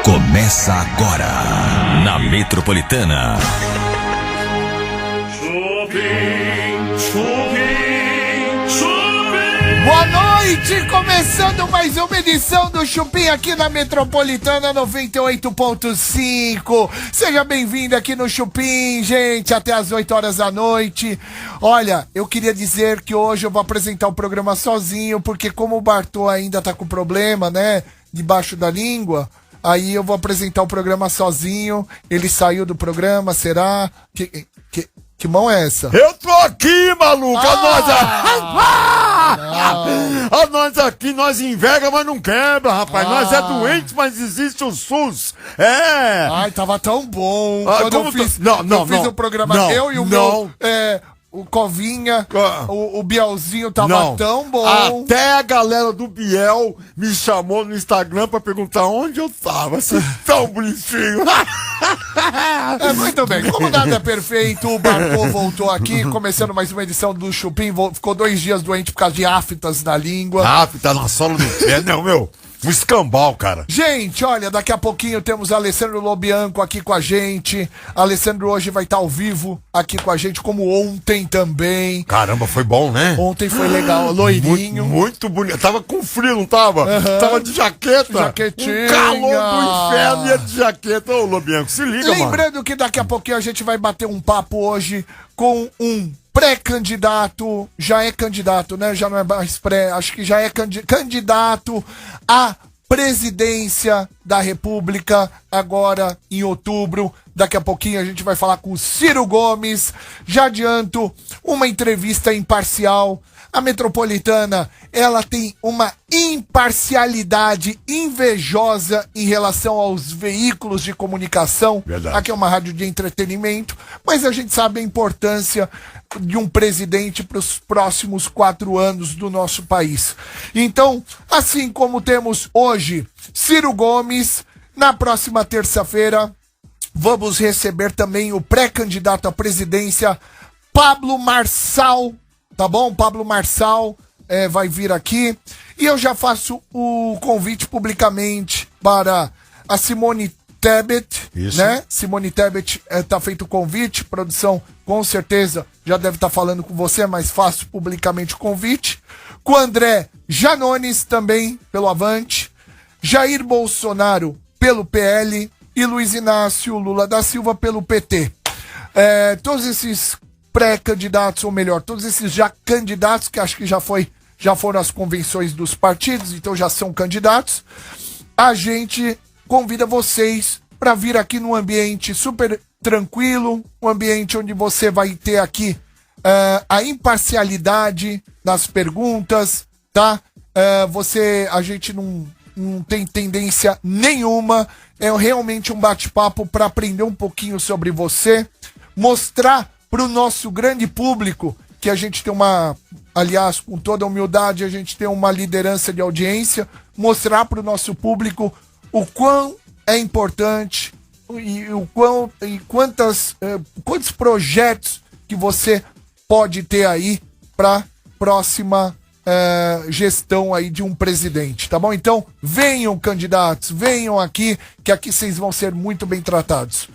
Começa agora na Metropolitana. Boa noite, começando mais uma edição do Chupim aqui na Metropolitana 98.5. Seja bem-vindo aqui no Chupim, gente, até as 8 horas da noite. Olha, eu queria dizer que hoje eu vou apresentar o programa sozinho, porque como o Bartô ainda tá com problema, né, debaixo da língua, aí eu vou apresentar o programa sozinho. Ele saiu do programa, será? Que mão é essa? Eu tô aqui, maluco! Nós aqui, nós enverga, mas não quebra, rapaz. Nós é doente, mas existe o SUS. É! Ai, tava tão bom. Quando eu fiz, fiz o programa, eu e o meu... O Covinha, o Bielzinho tava tão bom. Até a galera do Biel me chamou no Instagram pra perguntar onde eu tava. Assim, tão bonitinho. Muito bem, como nada é perfeito, o Bartô voltou aqui, começando mais uma edição do Chupim. Ficou 2 dias doente por causa de aftas na língua. Afta na sola do pé, não, meu. Um escambau, cara. Gente, olha, daqui a pouquinho temos Alessandro Lobianco aqui com a gente. Alessandro hoje vai estar ao vivo aqui com a gente, como ontem também. Caramba, foi bom, né? Ontem foi legal, loirinho. Muito bonito. Tava com frio, não tava? Tava de jaqueta. Jaquetinha. Um calor do inferno e de jaqueta. Ô, Lobianco, se liga, mano. Lembrando que daqui a pouquinho a gente vai bater um papo hoje com um pré-candidato, já é candidato, né? Já não é mais pré, acho que já é candidato à presidência da República, agora em outubro. Daqui a pouquinho a gente vai falar com o Ciro Gomes. Já adianto, uma entrevista imparcial. A Metropolitana, ela tem uma imparcialidade invejosa em relação aos veículos de comunicação. Verdade. Aqui é uma rádio de entretenimento, mas a gente sabe a importância de um presidente para os próximos 4 anos do nosso país. Então, assim como temos hoje Ciro Gomes, na próxima terça-feira vamos receber também o pré-candidato à presidência, Pablo Marçal. Tá bom? Pablo Marçal vai vir aqui. E eu já faço o convite publicamente para a Simone Tebet. Isso. Né? Simone Tebet, tá feito o convite. Produção, com certeza, já deve estar falando com você, mas faço publicamente o convite. Com o André Janones também, pelo Avante. Jair Bolsonaro, pelo PL. E Luiz Inácio Lula da Silva, pelo PT. Todos esses pré-candidatos, ou melhor, todos esses já candidatos, que acho que já foram as convenções dos partidos, então já são candidatos, a gente convida vocês para vir aqui num ambiente super tranquilo, um ambiente onde você vai ter aqui a imparcialidade nas perguntas, tá? A gente não tem tendência nenhuma, é realmente um bate-papo para aprender um pouquinho sobre você, mostrar para o nosso grande público que a gente tem aliás, com toda a humildade, a gente tem uma liderança de audiência, mostrar para o nosso público o quão é importante e quantos projetos que você pode ter aí para próxima gestão aí de um presidente, tá bom? Então, venham candidatos, venham aqui, que aqui vocês vão ser muito bem tratados.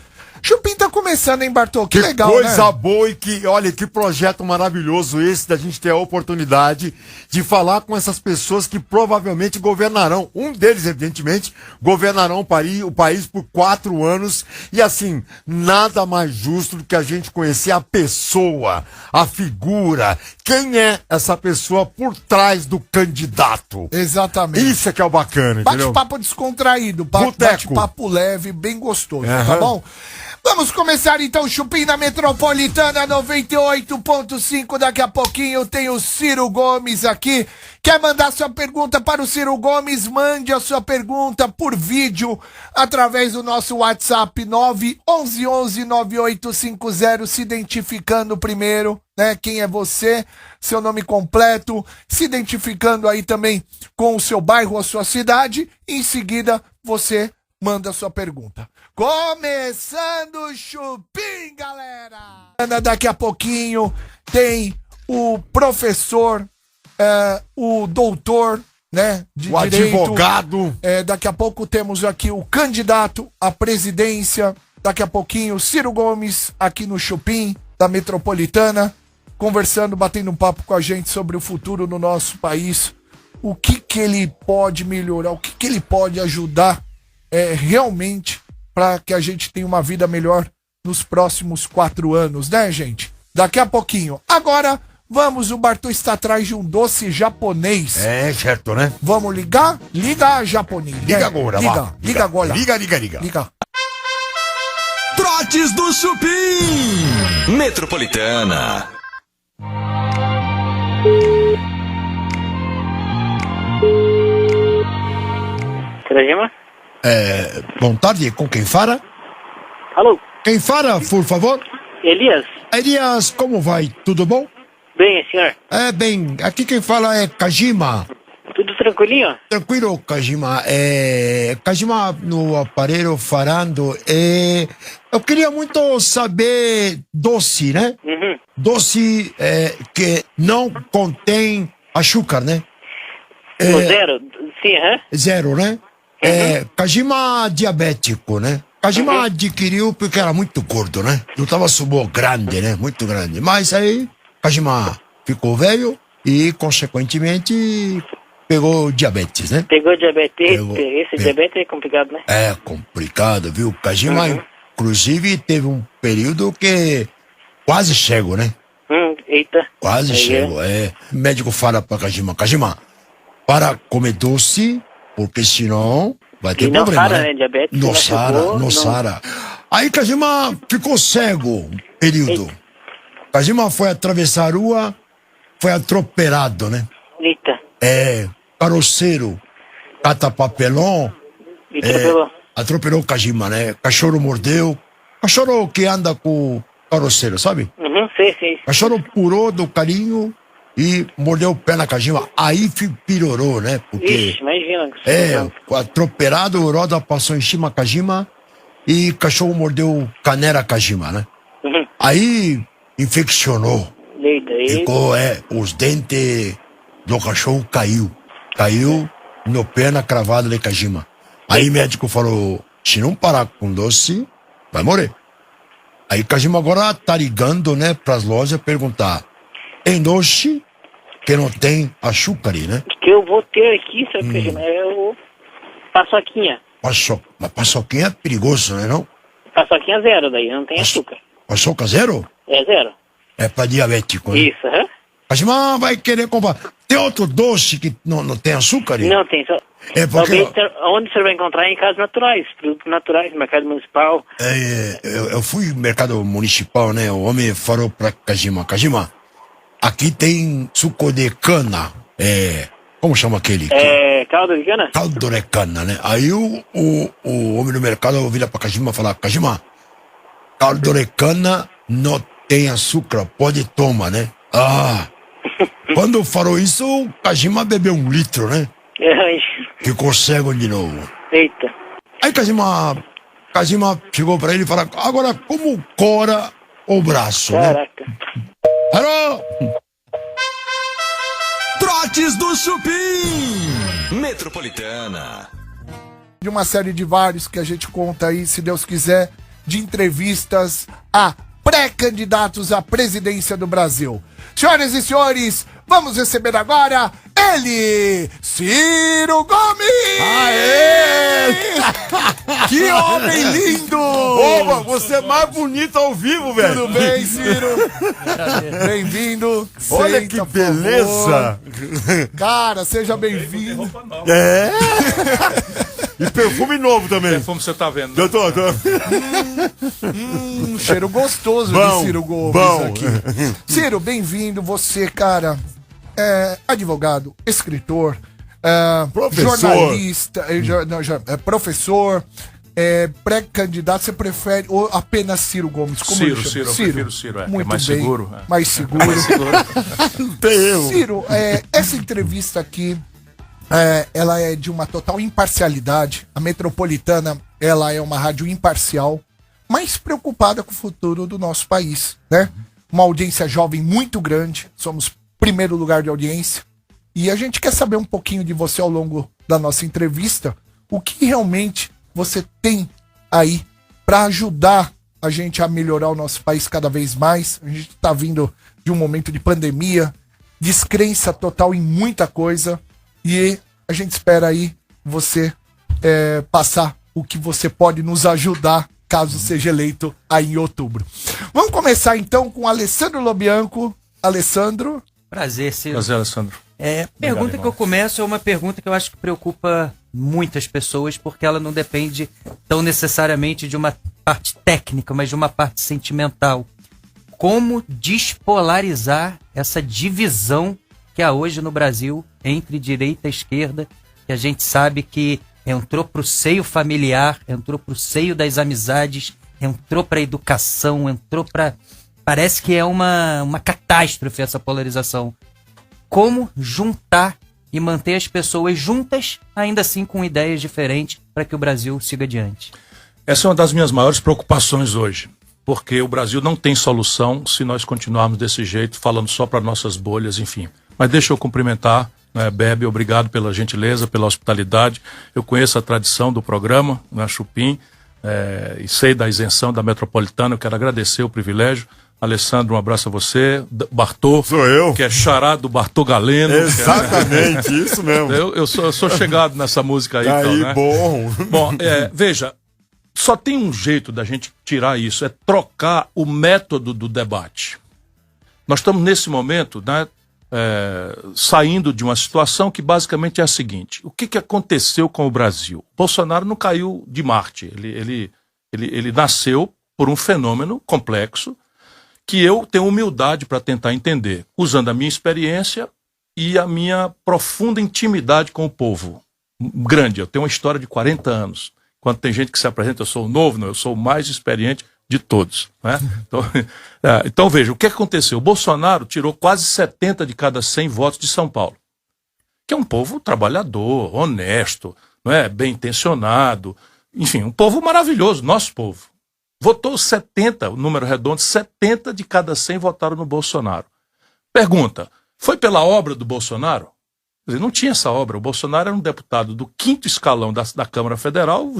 Chupim tá começando, hein, Bartô? Que legal, coisa, né? boa e olha, que projeto maravilhoso esse da gente ter a oportunidade de falar com essas pessoas que provavelmente governarão, um deles, evidentemente, governarão o país por 4 anos e assim, nada mais justo do que a gente conhecer a pessoa, a figura, quem é essa pessoa por trás do candidato. Exatamente. Isso é que é o bacana, entendeu? Bate-papo descontraído, bate-papo leve, bem gostoso, tá bom? Vamos começar então o Chupim na Metropolitana 98.5. Daqui a pouquinho tem o Ciro Gomes aqui. Quer mandar sua pergunta para o Ciro Gomes? Mande a sua pergunta por vídeo através do nosso WhatsApp 911-9850, se identificando primeiro, né? Quem é você, seu nome completo, se identificando aí também com o seu bairro, a sua cidade. E em seguida você manda a sua pergunta. Começando o Chupim, galera! Daqui a pouquinho tem o professor, o doutor né? De O advogado. Daqui a pouco temos aqui o candidato à presidência. Daqui a pouquinho, Ciro Gomes, aqui no Chupim, da Metropolitana, conversando, batendo um papo com a gente sobre o futuro no nosso país. O que ele pode melhorar, o que ele pode ajudar realmente para que a gente tenha uma vida melhor nos próximos 4 anos, né, gente? Daqui a pouquinho. Agora, o Bartô está atrás de um doce japonês. É, certo, né? Vamos ligar? Liga, japonês. Liga agora, vá. Liga agora. Liga. Liga. Trotes do Chupim. Metropolitana. Trajima? Boa tarde, com quem fala? Alô, Quem fala, por favor? Elias? Elias, como vai? Tudo bom? Bem, senhor? Bem, aqui quem fala é Kajima. Tudo tranquilinho? Tranquilo, Kajima. Kajima no aparelho falando. Eu queria muito saber doce, né? Uhum. Doce que não contém açúcar, né? O zero? Sim, hã? Zero, né? Kajima diabético, né? Kajima adquiriu porque era muito gordo, né? Não tava subo grande, né? Muito grande. Mas aí, Kajima ficou velho e, consequentemente, pegou diabetes, né? Pegou diabetes. Esse É. diabetes é complicado, né? É complicado, viu? Kajima, inclusive, teve um período que quase cego, né? Eita. Quase Aí, cego, O médico fala pra Kajima, para comer doce, porque senão vai ter E não problema, sara, né? Diabetes, Não se machucou, sara, não sara. Aí Kajima ficou cego um período. Eita. Kajima foi atravessar a rua, foi atropelado, né? Eita. Carroceiro, cata papelão, E atropelou. atropelou o Kajima, né? Cachorro mordeu. Cachorro que anda com o carroceiro, sabe? Sei. Cachorro purou do carinho e mordeu o pé na Kajima. Aí piorou, né? Porque Ixi, imagina. atropelado, o roda passou em cima da Kajima e cachorro mordeu canela Kajima, né? Aí infeccionou. Eita. Ficou, os dentes do cachorro caiu no pé na cravada de Kajima. Aí o médico falou, se não parar com doce, vai morrer. Aí Kajima agora tá ligando, né, pras lojas perguntar, tem doce que não tem açúcar, né? Que eu vou ter aqui, seu Trajima, é o paçoquinha. Mas paçoquinha é perigoso, né, não? Paçoquinha zero daí, não tem açúcar. Paçoca zero? É zero. É pra diabético, né? Isso, hã? Kajima vai querer comprar. Tem outro doce que não tem açúcar? Não tem, só... Porque... Onde você vai encontrar? Em casas naturais, produtos naturais, mercado municipal. Eu fui no mercado municipal, né? O homem falou pra Kajima, aqui tem suco de cana. Como chama aquele? Caldo de cana? Caldo de cana, né? Aí o homem do mercado vira pra Kajima e fala, Kajima, caldo de cana não tem açúcar, pode tomar, né? Quando falou isso, o Kajima bebeu 1 litro, né? Ficou cego de novo. Eita. Aí Kajima chegou pra ele e falou, agora como cora o braço, né? Caraca. Alô? Trotes do Chupim. Metropolitana. De uma série de vários que a gente conta aí, se Deus quiser, de entrevistas a pré-candidatos à presidência do Brasil. Senhoras e senhores, vamos receber agora ele, Ciro Gomes! Aê! Que homem lindo! Opa, você é mais bonito ao vivo, velho. Tudo bem, Ciro? Bem-vindo. Olha Senta, que por beleza. favor. Cara, seja bem-vindo. E perfume novo também. Como você tá vendo? Eu tô. Um cheiro gostoso Bom, de Ciro Gomes bom. aqui. Ciro, bem-vindo. Você, cara, é advogado, escritor, Professor. jornalista, professor, pré-candidato. Você prefere ou apenas Ciro Gomes? Como Ciro, ele chama? Ciro, eu prefiro Ciro, é. Muito É mais bem. seguro, é. Mais seguro. Não tem erro. Ciro, essa entrevista aqui, ela é de uma total imparcialidade. A Metropolitana, ela é uma rádio imparcial, mas preocupada com o futuro do nosso país, né? Uma audiência jovem muito grande, somos primeiro lugar de audiência, E a gente quer saber um pouquinho de você ao longo da nossa entrevista, o que realmente você tem aí para ajudar a gente a melhorar o nosso país cada vez mais. A gente está vindo de um momento de pandemia, descrença total em muita coisa, e a gente espera aí você passar o que você pode nos ajudar caso seja eleito aí em outubro. Vamos começar então com Alessandro Lobianco. Alessandro. Prazer, Ciro. Prazer, Alessandro. Pergunta que eu começo é uma pergunta que eu acho que preocupa muitas pessoas, porque ela não depende tão necessariamente de uma parte técnica, mas de uma parte sentimental. Como despolarizar essa divisão que há hoje no Brasil entre direita e esquerda, que a gente sabe que entrou para o seio familiar, entrou para o seio das amizades, entrou para a educação, entrou para... Parece que é uma catástrofe essa polarização. Como juntar e manter as pessoas juntas, ainda assim com ideias diferentes, para que o Brasil siga adiante? Essa é uma das minhas maiores preocupações hoje, porque o Brasil não tem solução se nós continuarmos desse jeito, falando só para nossas bolhas, enfim. Mas deixa eu cumprimentar, né, Bebe, obrigado pela gentileza, pela hospitalidade. Eu conheço a tradição do programa, na Chupim, e sei da isenção da Metropolitana. Eu quero agradecer o privilégio. Alessandro, um abraço a você. Bartô, Sou eu. Que é xará do Bartô Galeno. Exatamente, isso mesmo. Eu sou chegado nessa música aí. Aí, então, né? Bom, veja, só tem um jeito da gente tirar isso, é trocar o método do debate. Nós estamos nesse momento, né, saindo de uma situação que basicamente é a seguinte: o que aconteceu com o Brasil? Bolsonaro não caiu de Marte, ele nasceu por um fenômeno complexo que eu tenho humildade para tentar entender, usando a minha experiência e a minha profunda intimidade com o povo. Grande, eu tenho uma história de 40 anos. Quando tem gente que se apresenta, eu sou o novo, não, eu sou o mais experiente de todos. Né? Então veja, o que aconteceu? O Bolsonaro tirou quase 70 de cada 100 votos de São Paulo, que é um povo trabalhador, honesto, não é? Bem intencionado, enfim, um povo maravilhoso, nosso povo. Votou 70, o número redondo, 70 de cada 100 votaram no Bolsonaro. Pergunta, foi pela obra do Bolsonaro? Quer dizer, não tinha essa obra. O Bolsonaro era um deputado do 5º escalão da Câmara Federal,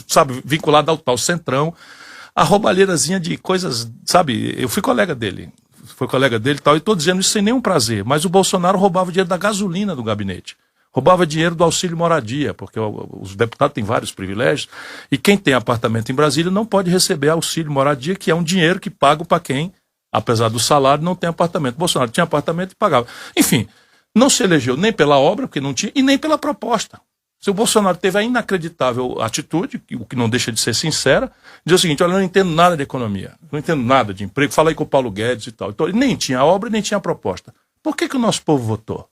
sabe, vinculado ao tal Centrão, a roubalheirazinha de coisas, sabe, eu fui colega dele e tal, e estou dizendo isso sem nenhum prazer, mas o Bolsonaro roubava dinheiro da gasolina do gabinete. Roubava dinheiro do auxílio moradia, porque os deputados têm vários privilégios, e quem tem apartamento em Brasília não pode receber auxílio moradia, que é um dinheiro que paga para quem, apesar do salário, não tem apartamento. Bolsonaro tinha apartamento e pagava. Enfim, não se elegeu nem pela obra, porque não tinha, e nem pela proposta. Se o Bolsonaro teve a inacreditável atitude, o que não deixa de ser sincera, diz o seguinte: olha, eu não entendo nada de economia, não entendo nada de emprego, fala aí com o Paulo Guedes e tal. Então, ele nem tinha a obra, nem tinha a proposta. Por que o nosso povo votou?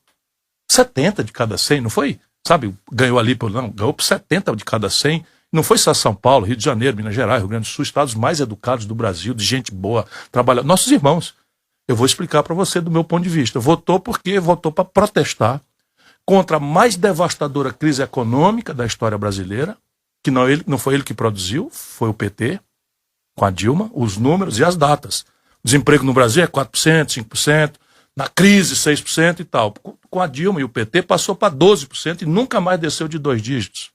70 de cada 100, não foi? Sabe, ganhou ali, ganhou por 70 de cada 100. Não foi só São Paulo, Rio de Janeiro, Minas Gerais, Rio Grande do Sul, estados mais educados do Brasil, de gente boa, trabalhando. Nossos irmãos. Eu vou explicar para você do meu ponto de vista. Votou porque votou para protestar contra a mais devastadora crise econômica da história brasileira, que não foi ele que produziu, foi o PT, com a Dilma, os números e as datas. O desemprego no Brasil é 4%, 5%, na crise 6% e tal. Com a Dilma e o PT passou para 12% e nunca mais desceu de 2 dígitos.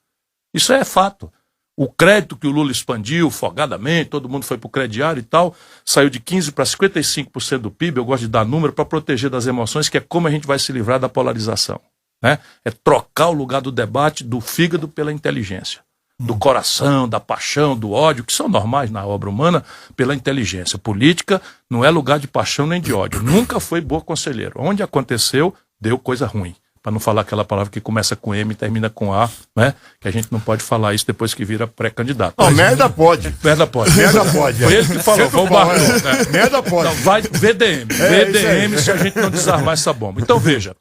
Isso é fato. O crédito que o Lula expandiu folgadamente, todo mundo foi para o crediário e tal, saiu de 15% para 55% do PIB. Eu gosto de dar número para proteger das emoções, que é como a gente vai se livrar da polarização. Né? É trocar o lugar do debate do fígado pela inteligência, do coração, da paixão, do ódio, que são normais na obra humana, pela inteligência. Política não é lugar de paixão nem de ódio. Nunca foi boa conselheiro. Onde aconteceu, deu coisa ruim. Para não falar aquela palavra que começa com M e termina com A, né? Que a gente não pode falar isso depois que vira pré-candidato. Não, merda pode. Merda pode. Merda pode. Foi ele que falou, foi o Bartô. Né? Merda pode. Então, vai VDM. VDM se a gente não desarmar essa bomba. Então veja,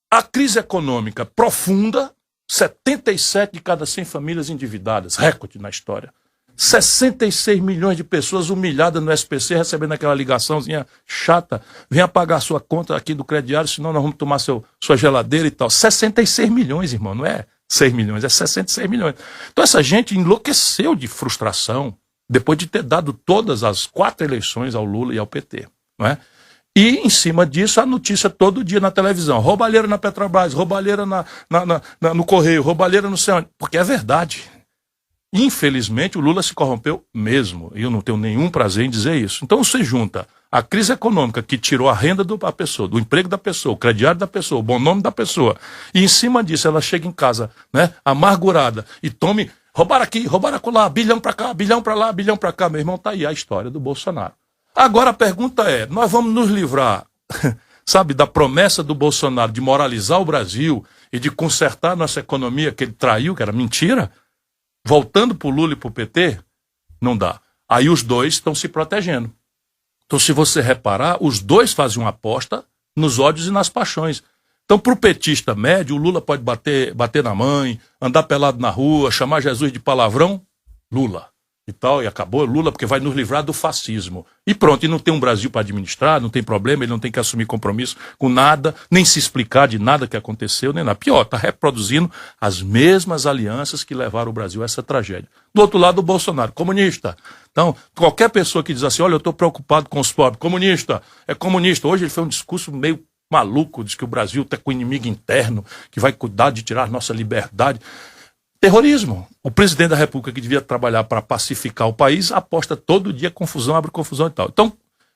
a crise econômica profunda, 77 de cada 100 famílias endividadas, recorde na história. 66 milhões de pessoas humilhadas no SPC, recebendo aquela ligaçãozinha chata: venha pagar sua conta aqui do crediário, senão nós vamos tomar sua geladeira e tal. 66 milhões, irmão, não é 6 milhões, é 66 milhões. Então essa gente enlouqueceu de frustração depois de ter dado todas as 4 eleições ao Lula e ao PT. Não é? E, em cima disso, a notícia todo dia na televisão. Roubalheira na Petrobras, roubalheira no Correio, roubalheira no céu. Porque é verdade. Infelizmente, o Lula se corrompeu mesmo. E eu não tenho nenhum prazer em dizer isso. Então, você junta a crise econômica que tirou a renda da pessoa, do emprego da pessoa, o crediário da pessoa, o bom nome da pessoa. E, em cima disso, ela chega em casa, né, amargurada e tome... Roubaram aqui, roubaram acolá, bilhão pra cá, bilhão pra lá, bilhão pra cá. Meu irmão, tá aí a história do Bolsonaro. Agora a pergunta é, nós vamos nos livrar, sabe, da promessa do Bolsonaro de moralizar o Brasil e de consertar nossa economia que ele traiu, que era mentira, voltando pro Lula e pro PT? Não dá. Aí os dois estão se protegendo. Então, se você reparar, os dois fazem uma aposta nos ódios e nas paixões. Então, pro petista médio, o Lula pode bater na mãe, andar pelado na rua, chamar Jesus de palavrão, Lula. E tal, e acabou Lula, porque vai nos livrar do fascismo. E pronto, e não tem um Brasil para administrar, não tem problema, ele não tem que assumir compromisso com nada, nem se explicar de nada que aconteceu, nem nada. Pior, está reproduzindo as mesmas alianças que levaram o Brasil a essa tragédia. Do outro lado, o Bolsonaro, comunista. Então, qualquer pessoa que diz assim, olha, eu estou preocupado com os pobres, comunista, é comunista. Hoje ele fez um discurso meio maluco, diz que o Brasil está com inimigo interno, que vai cuidar de tirar nossa liberdade. Terrorismo. O presidente da República, que devia trabalhar para pacificar o país, aposta todo dia confusão, abre confusão e tal. Então,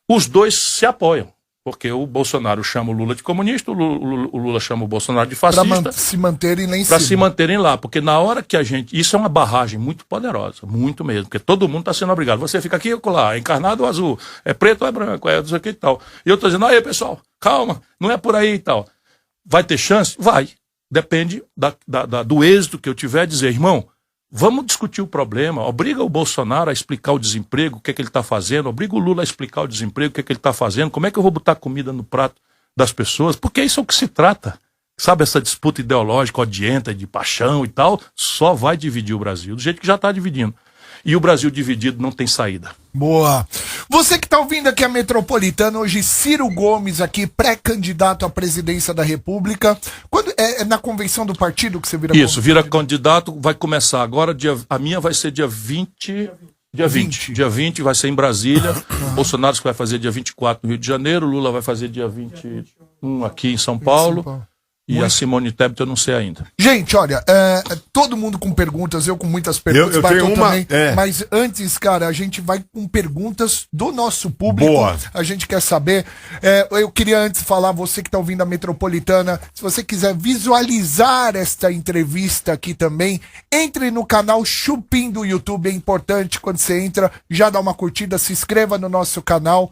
os dois se apoiam, porque o Bolsonaro chama o Lula de comunista, o Lula chama o Bolsonaro de fascista. Para se manterem lá em cima. Para se manterem lá, porque na hora que a gente... Isso é uma barragem muito poderosa, muito mesmo, porque todo mundo está sendo obrigado. Você fica aqui, lá, é encarnado ou azul, é preto ou é branco, é isso aqui e tal. E eu estou dizendo, aí pessoal, calma, não é por aí e tal. Vai ter chance? Vai. Depende do êxito que eu tiver, dizer, irmão, vamos discutir o problema, obriga o Bolsonaro a explicar o desemprego, o que é que ele está fazendo, obriga o Lula a explicar o desemprego, o que é que ele está fazendo, como é que eu vou botar comida no prato das pessoas, porque isso é o que se trata. Sabe, essa disputa ideológica, odienta, de paixão e tal, só vai dividir o Brasil, do jeito que já está dividindo. E o Brasil dividido não tem saída. Boa. Você que está ouvindo aqui a Metropolitana, hoje Ciro Gomes aqui, pré-candidato à presidência da República. Quando é na convenção do partido que você vira Isso, vira candidato, vai começar agora, a minha vai ser dia 20... Dia 20 vai ser em Brasília, Bolsonaro vai fazer dia 24 no Rio de Janeiro, Lula vai fazer dia 21 aqui em São Paulo. E a Simone Tebet eu não sei ainda. Gente, olha, todo mundo com perguntas, eu com muitas perguntas, eu tenho uma, também. Mas antes, cara, a gente vai com perguntas do nosso público. Boa. A gente quer saber. Eu queria antes falar, você que tá ouvindo a Metropolitana, se você quiser visualizar esta entrevista aqui também, entre no canal Chupim do YouTube. É importante quando você entra, já dá uma curtida, se inscreva no nosso canal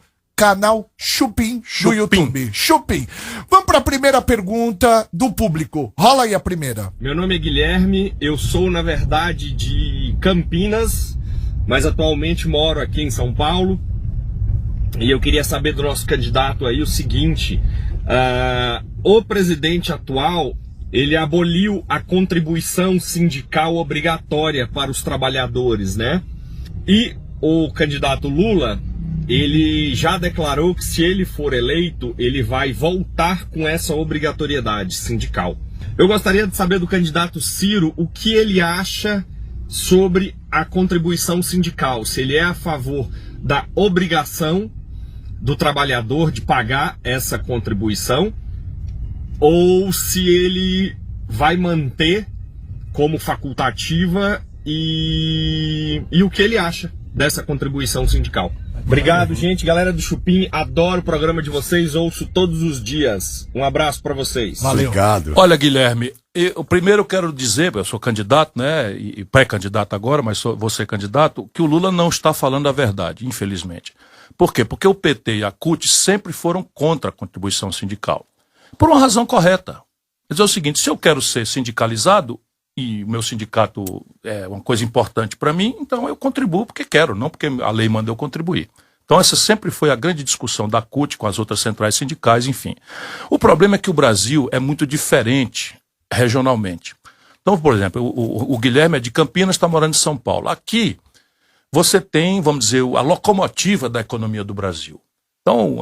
Chupim do YouTube. Chupim. Vamos para a primeira pergunta do público. Rola aí a primeira. Meu nome é Guilherme, eu sou, na verdade, de Campinas, mas atualmente moro aqui em São Paulo. E eu queria saber do nosso candidato aí o seguinte: o presidente atual, ele aboliu a contribuição sindical obrigatória para os trabalhadores, né? E o candidato Lula, ele já declarou que se ele for eleito, ele vai voltar com essa obrigatoriedade sindical. Eu gostaria de saber do candidato Ciro o que ele acha sobre a contribuição sindical, se ele é a favor da obrigação do trabalhador de pagar essa contribuição, ou se ele vai manter como facultativa e o que ele acha dessa contribuição sindical. Obrigado, gente. Galera do Chupim, adoro o programa de vocês, ouço todos os dias. Um abraço pra vocês. Valeu. Obrigado. Olha, Guilherme, primeiro eu quero dizer, eu sou candidato, né, e pré-candidato agora, mas vou ser candidato, que o Lula não está falando a verdade, infelizmente. Por quê? Porque o PT e a CUT sempre foram contra a contribuição sindical. Por uma razão correta. Quer dizer o seguinte, se eu quero ser sindicalizado, e o meu sindicato é uma coisa importante para mim, então eu contribuo porque quero, não porque a lei manda eu contribuir. Então essa sempre foi a grande discussão da CUT com as outras centrais sindicais, enfim. O problema é que o Brasil é muito diferente regionalmente. Então, por exemplo, o Guilherme é de Campinas, está morando em São Paulo. Aqui você tem, vamos dizer, a locomotiva da economia do Brasil. Então,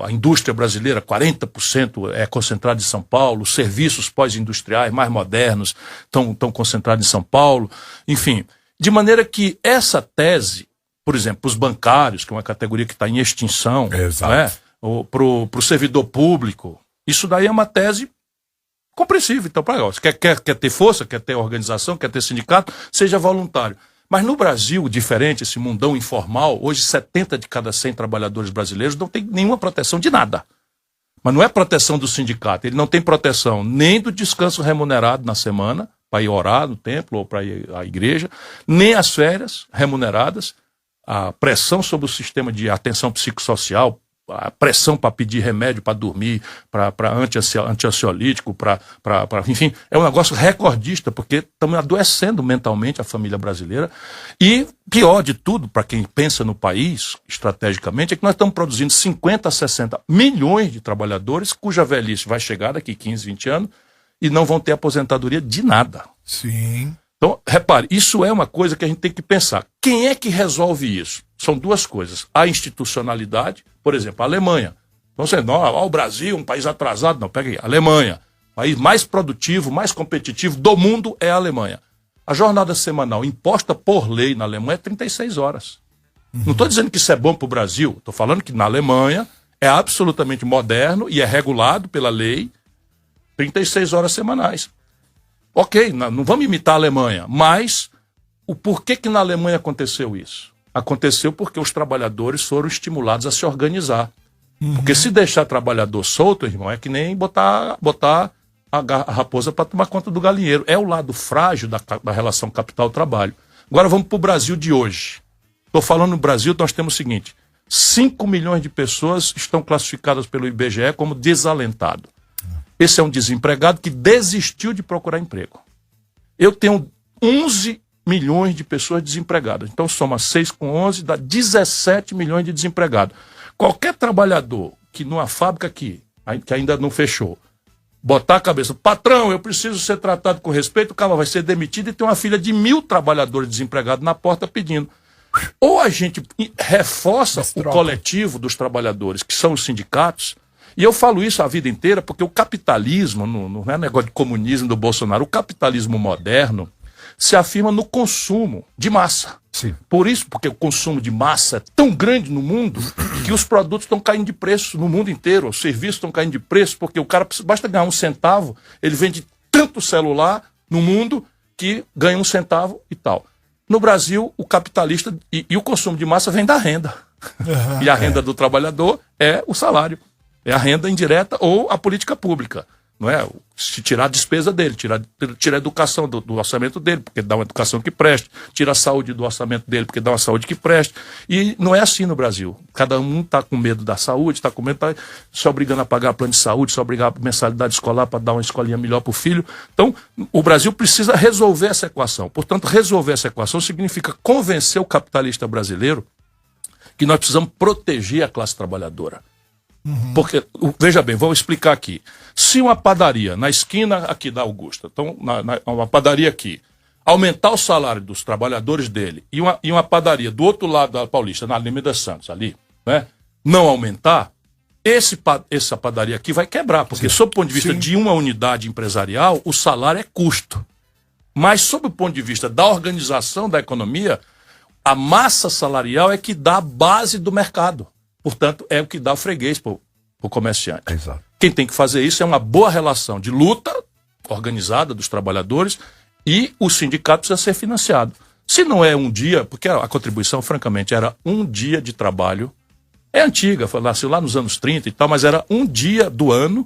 a indústria brasileira, 40% é concentrada em São Paulo, os serviços pós-industriais mais modernos estão concentrados em São Paulo, enfim. De maneira que essa tese, por exemplo, os bancários, que é uma categoria que está em extinção, não é? pro servidor público. Isso daí é uma tese compreensível. Então, quer ter força, quer ter organização, quer ter sindicato, seja voluntário. Mas no Brasil, diferente, esse mundão informal, hoje 70 de cada 100 trabalhadores brasileiros não tem nenhuma proteção de nada. Mas não é proteção do sindicato, ele não tem proteção nem do descanso remunerado na semana, para ir orar no templo ou para ir à igreja, nem as férias remuneradas, a pressão sobre o sistema de atenção psicossocial, a pressão para pedir remédio para dormir, para antiansiolítico, enfim, é um negócio recordista, porque estamos adoecendo mentalmente a família brasileira. E pior de tudo, para quem pensa no país, estrategicamente, é que nós estamos produzindo 50 a 60 milhões de trabalhadores cuja velhice vai chegar daqui 15, 20 anos e não vão ter aposentadoria de nada. Sim. Então, repare, isso é uma coisa que a gente tem que pensar. Quem é que resolve isso? São duas coisas. A institucionalidade, por exemplo, a Alemanha. Então, você não, o Brasil, um país atrasado. Não, pega aí, a Alemanha. O país mais produtivo, mais competitivo do mundo é a Alemanha. A jornada semanal imposta por lei na Alemanha é 36 horas. Não estou dizendo que isso é bom para o Brasil. Estou falando que na Alemanha é absolutamente moderno e é regulado pela lei 36 horas semanais. Ok, não vamos imitar a Alemanha, mas o porquê que na Alemanha aconteceu isso? Aconteceu porque os trabalhadores foram estimulados a se organizar. Porque se deixar trabalhador solto, irmão, é que nem botar a raposa para tomar conta do galinheiro. É o lado frágil da relação capital-trabalho. Agora vamos para o Brasil de hoje. Estou falando no Brasil, nós temos o seguinte: 5 milhões de pessoas estão classificadas pelo IBGE como desalentado. Esse é um desempregado que desistiu de procurar emprego. Eu tenho 11 milhões de pessoas desempregadas. Então soma 6 com 11, dá 17 milhões de desempregados. Qualquer trabalhador que numa fábrica aqui, que ainda não fechou, botar a cabeça, patrão, eu preciso ser tratado com respeito, o cara vai ser demitido e tem uma fila de 1.000 trabalhadores desempregados na porta pedindo. Ou a gente reforça o coletivo dos trabalhadores, que são os sindicatos. E eu falo isso a vida inteira porque o capitalismo, não é negócio de comunismo do Bolsonaro, o capitalismo moderno se afirma no consumo de massa. Sim. Por isso, porque o consumo de massa é tão grande no mundo que os produtos estão caindo de preço no mundo inteiro, os serviços estão caindo de preço, porque o cara basta ganhar 1 centavo, ele vende tanto celular no mundo que ganha 1 centavo e tal. No Brasil, o capitalista e o consumo de massa vem da renda. E a renda do trabalhador é o salário. É a renda indireta ou a política pública. Não é? Se tirar a despesa dele, tira a educação do orçamento dele, porque dá uma educação que preste, tira a saúde do orçamento dele, porque dá uma saúde que preste. E não é assim no Brasil. Cada um está com medo da saúde, está com medo, está se obrigando a pagar plano de saúde, se obrigando a mensalidade escolar para dar uma escolinha melhor para o filho. Então, o Brasil precisa resolver essa equação. Portanto, resolver essa equação significa convencer o capitalista brasileiro que nós precisamos proteger a classe trabalhadora. Porque, veja bem, vou explicar aqui. Se uma padaria na esquina aqui da Augusta, então uma padaria aqui, aumentar o salário dos trabalhadores dele e uma padaria do outro lado da Paulista, na Lima das Santos, ali, né, não aumentar, essa padaria aqui vai quebrar, porque sob o ponto de vista de uma unidade empresarial, o salário é custo. Mas sob o ponto de vista da organização da economia, a massa salarial é que dá a base do mercado. Portanto, é o que dá o freguês para o comerciante. Exato. Quem tem que fazer isso é uma boa relação de luta organizada dos trabalhadores e o sindicato precisa ser financiado. Se não é um dia, porque a contribuição, francamente, era um dia de trabalho, é antiga, nasceu lá nos anos 30 e tal, mas era um dia do ano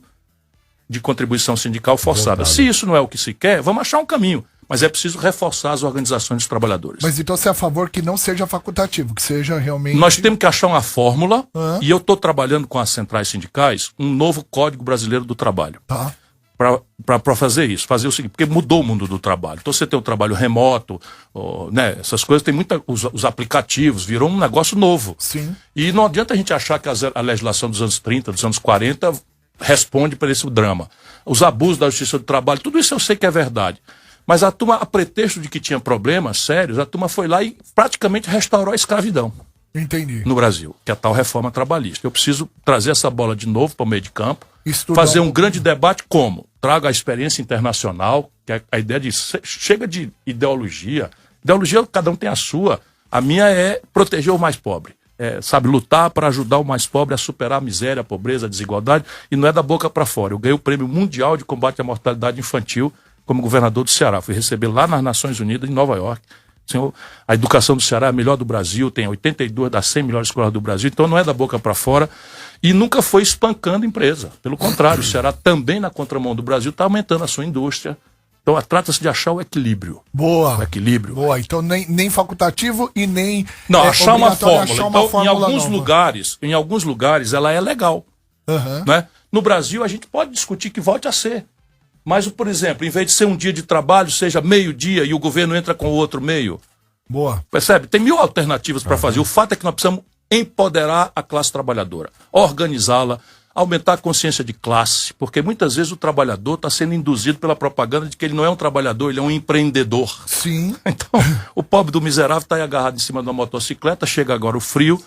de contribuição sindical forçada. Se isso não é o que se quer, vamos achar um caminho. Mas é preciso reforçar as organizações dos trabalhadores. Mas então você é a favor que não seja facultativo, que seja realmente... Nós temos que achar uma fórmula, e eu estou trabalhando com as centrais sindicais, um novo Código Brasileiro do Trabalho. Tá. Para fazer isso, fazer o seguinte, porque mudou o mundo do trabalho. Então você tem o trabalho remoto, né, essas coisas, tem os aplicativos, virou um negócio novo. Sim. E não adianta a gente achar que a legislação dos anos 30, dos anos 40, responde para esse drama. Os abusos da justiça do trabalho, tudo isso eu sei que é verdade. Mas a turma, a pretexto de que tinha problemas sérios, a turma foi lá e praticamente restaurou a escravidão. Entendi. No Brasil, que é a tal reforma trabalhista. Eu preciso trazer essa bola de novo para o meio de campo, Estudar fazer um grande debate como? Traga a experiência internacional, que é a ideia de chega de ideologia. Ideologia, cada um tem a sua. A minha é proteger o mais pobre. sabe, lutar para ajudar o mais pobre a superar a miséria, a pobreza, a desigualdade, e não é da boca para fora. Eu ganhei o Prêmio Mundial de Combate à Mortalidade Infantil como governador do Ceará. Fui receber lá nas Nações Unidas, em Nova York. Senhor, a educação do Ceará é a melhor do Brasil, tem 82 das 100 melhores escolas do Brasil, então não é da boca para fora. E nunca foi espancando empresa. Pelo contrário, o Ceará também, na contramão do Brasil, está aumentando a sua indústria. Então, trata-se de achar o equilíbrio. Boa. O equilíbrio. Boa, então nem facultativo e nem... Não, achar uma fórmula. Achar uma então, fórmula em alguns lugares, ela é legal. Né? No Brasil, a gente pode discutir que volte a ser. Mas, por exemplo, em vez de ser um dia de trabalho, seja meio-dia e o governo entra com o outro meio. Boa. Percebe? Tem 1000 alternativas para fazer. O fato é que nós precisamos empoderar a classe trabalhadora, organizá-la, aumentar a consciência de classe, porque muitas vezes o trabalhador está sendo induzido pela propaganda de que ele não é um trabalhador, ele é um empreendedor. Sim. Então, o pobre do miserável está aí agarrado em cima de uma motocicleta, chega agora o frio,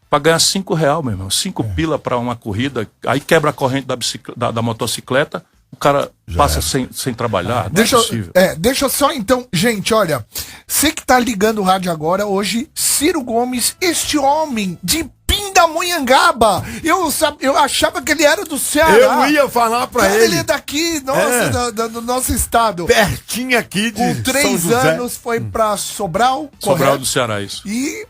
para ganhar R$5, meu irmão, 5 pila para uma corrida, aí quebra a corrente da motocicleta, o cara passa sem trabalhar. Deixa só então, gente, olha, você que tá ligando o rádio agora, hoje, Ciro Gomes, este homem de Pindamonhangaba, eu achava que ele era do Ceará. Eu ia falar pra ele. Ele é daqui, nossa, do nosso estado. Pertinho aqui de Com 3 anos foi pra Sobral, Sobral do Ceará, isso. E,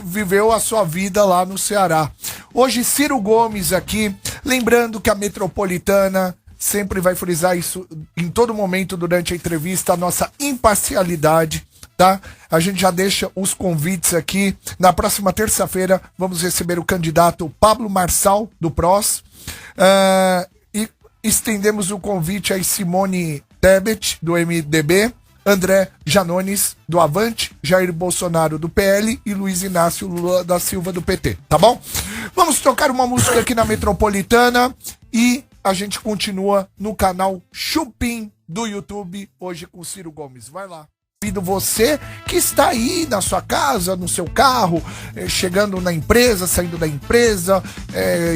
viveu a sua vida lá no Ceará. Hoje, Ciro Gomes aqui, lembrando que a Metropolitana sempre vai frisar isso em todo momento durante a entrevista, a nossa imparcialidade, tá? A gente já deixa os convites aqui. Na próxima terça-feira vamos receber o candidato Pablo Marçal, do PROS. E estendemos o convite a Simone Tebet, do MDB, André Janones, do Avante, Jair Bolsonaro, do PL e Luiz Inácio Lula da Silva, do PT, tá bom? Vamos tocar uma música aqui na Metropolitana e a gente continua no canal Chupim do YouTube, hoje com Ciro Gomes. Vai lá. Convido você que está aí na sua casa, no seu carro, chegando na empresa, saindo da empresa,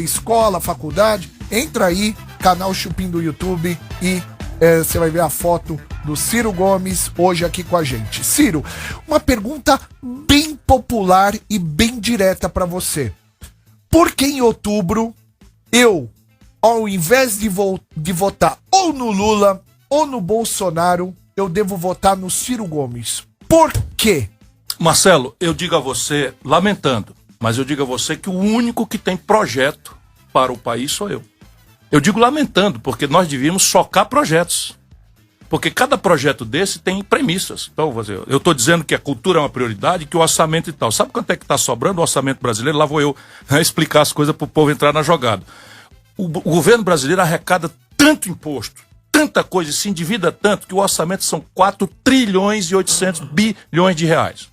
escola, faculdade, entra aí, canal Chupim do YouTube e você vai ver a foto do Ciro Gomes hoje aqui com a gente. Ciro, uma pergunta bem popular e bem direta para você. Por que em outubro eu, ao invés de votar ou no Lula ou no Bolsonaro, eu devo votar no Ciro Gomes? Por quê? Marcelo, eu digo a você, lamentando, mas eu digo a você que o único que tem projeto para o país sou eu. Eu digo lamentando, porque nós devíamos socar projetos. Porque cada projeto desse tem premissas. Então, eu estou dizendo que a cultura é uma prioridade, que o orçamento e tal. Sabe quanto é que está sobrando o orçamento brasileiro? Lá vou eu explicar as coisas para o povo entrar na jogada. O governo brasileiro arrecada tanto imposto, tanta coisa, se endivida tanto, que o orçamento são 4 trilhões e 800 bilhões de reais.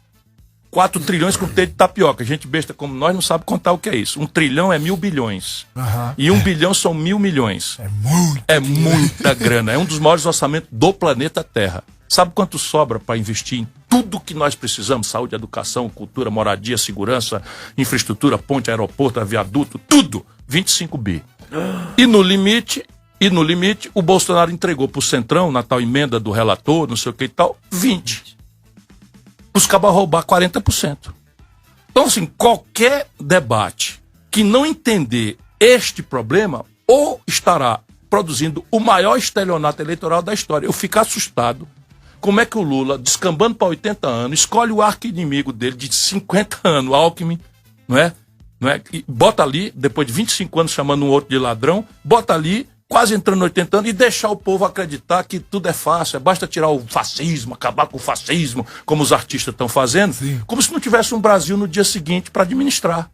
4 trilhões com T de tapioca. Gente besta como nós não sabe contar o que é isso. 1 trilhão é 1.000 bilhões. E 1 bilhão são 1.000 milhões. É muita grana. É um dos maiores orçamentos do planeta Terra. Sabe quanto sobra para investir em tudo que nós precisamos? Saúde, educação, cultura, moradia, segurança, infraestrutura, ponte, aeroporto, viaduto, tudo. 25 bi. E no limite, o Bolsonaro entregou pro Centrão, na tal emenda do relator, não sei o que e tal, 20. Os cabas roubar 40%. Então, assim, qualquer debate que não entender este problema, ou estará produzindo o maior estelionato eleitoral da história. Eu fico assustado como é que o Lula, descambando para 80 anos, escolhe o arqui-inimigo dele de 50 anos, Alckmin, não é? E bota ali, depois de 25 anos chamando um outro de ladrão, bota ali, quase entrando em 80 anos, e deixar o povo acreditar que tudo é fácil, basta tirar o fascismo, acabar com o fascismo, como os artistas estão fazendo, como se não tivesse um Brasil no dia seguinte para administrar.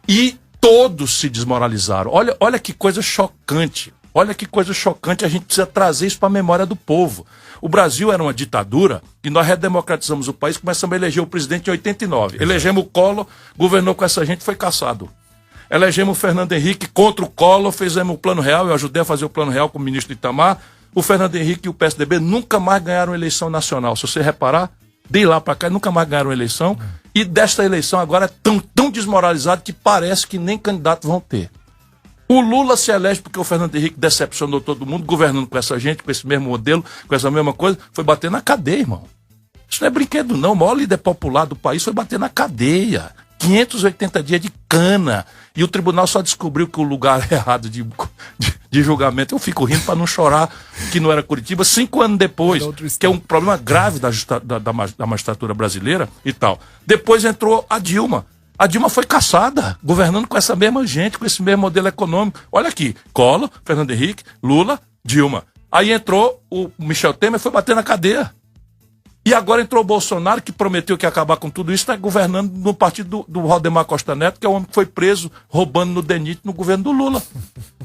E todos se desmoralizaram. Olha que coisa chocante. Olha que coisa chocante, a gente precisa trazer isso para a memória do povo. O Brasil era uma ditadura e nós redemocratizamos o país, começamos a eleger o presidente em 89. Elegemos o Collor, governou com essa gente, foi caçado. Elegemos o Fernando Henrique contra o Collor, fizemos o Plano Real, eu ajudei a fazer o Plano Real como ministro do Itamar. O Fernando Henrique e o PSDB nunca mais ganharam eleição nacional. Se você reparar, de lá para cá, nunca mais ganharam eleição. E desta eleição agora é tão desmoralizado que parece que nem candidato vão ter. O Lula se elege porque o Fernando Henrique decepcionou todo mundo, governando com essa gente, com esse mesmo modelo, com essa mesma coisa, foi bater na cadeia, irmão. Isso não é brinquedo não, o maior líder popular do país foi bater na cadeia. 580 dias de cana. E o tribunal só descobriu que o lugar errado de julgamento, eu fico rindo para não chorar, que não era Curitiba, 5 anos depois, que é um problema grave da magistratura brasileira e tal. Depois entrou a Dilma. A Dilma foi caçada, governando com essa mesma gente, com esse mesmo modelo econômico. Olha aqui, Collor, Fernando Henrique, Lula, Dilma. Aí entrou o Michel Temer, foi bater na cadeia. E agora entrou o Bolsonaro, que prometeu que ia acabar com tudo isso, está governando no partido do Valdemar Costa Neto, que é o homem que foi preso roubando no DENIT no governo do Lula.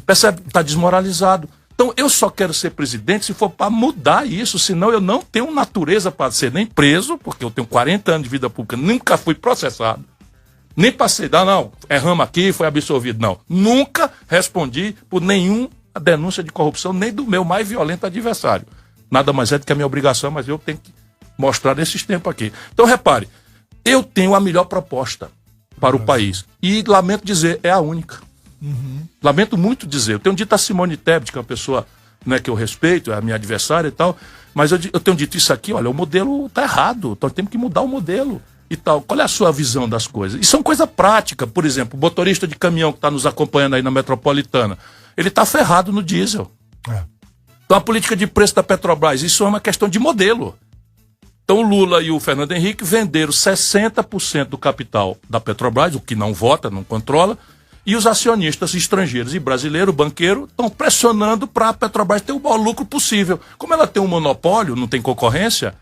Percebe? Está desmoralizado. Então eu só quero ser presidente se for para mudar isso, senão eu não tenho natureza para ser nem preso, porque eu tenho 40 anos de vida pública, nunca fui processado. Nem passei, não, erramos aqui, foi absolvido. Não, nunca respondi por nenhuma denúncia de corrupção, nem do meu mais violento adversário. Nada mais é do que a minha obrigação, mas eu tenho que mostrar nesses tempos aqui. Então, repare, eu tenho a melhor proposta para o país. E lamento dizer, é a única. Lamento muito dizer. Eu tenho dito a Simone Tebet, que é uma pessoa, né, que eu respeito, é a minha adversária e tal, mas eu tenho dito isso aqui, olha, o modelo está errado, nós temos que mudar o modelo. E tal. Qual é a sua visão das coisas? E são coisa prática. Por exemplo, o motorista de caminhão que está nos acompanhando aí na Metropolitana, ele está ferrado no diesel. Então a política de preço da Petrobras, isso é uma questão de modelo. Então o Lula e o Fernando Henrique venderam 60% do capital da Petrobras, o que não vota, não controla, e os acionistas estrangeiros e brasileiros, banqueiros, estão pressionando para a Petrobras ter o maior lucro possível. Como ela tem um monopólio, não tem concorrência,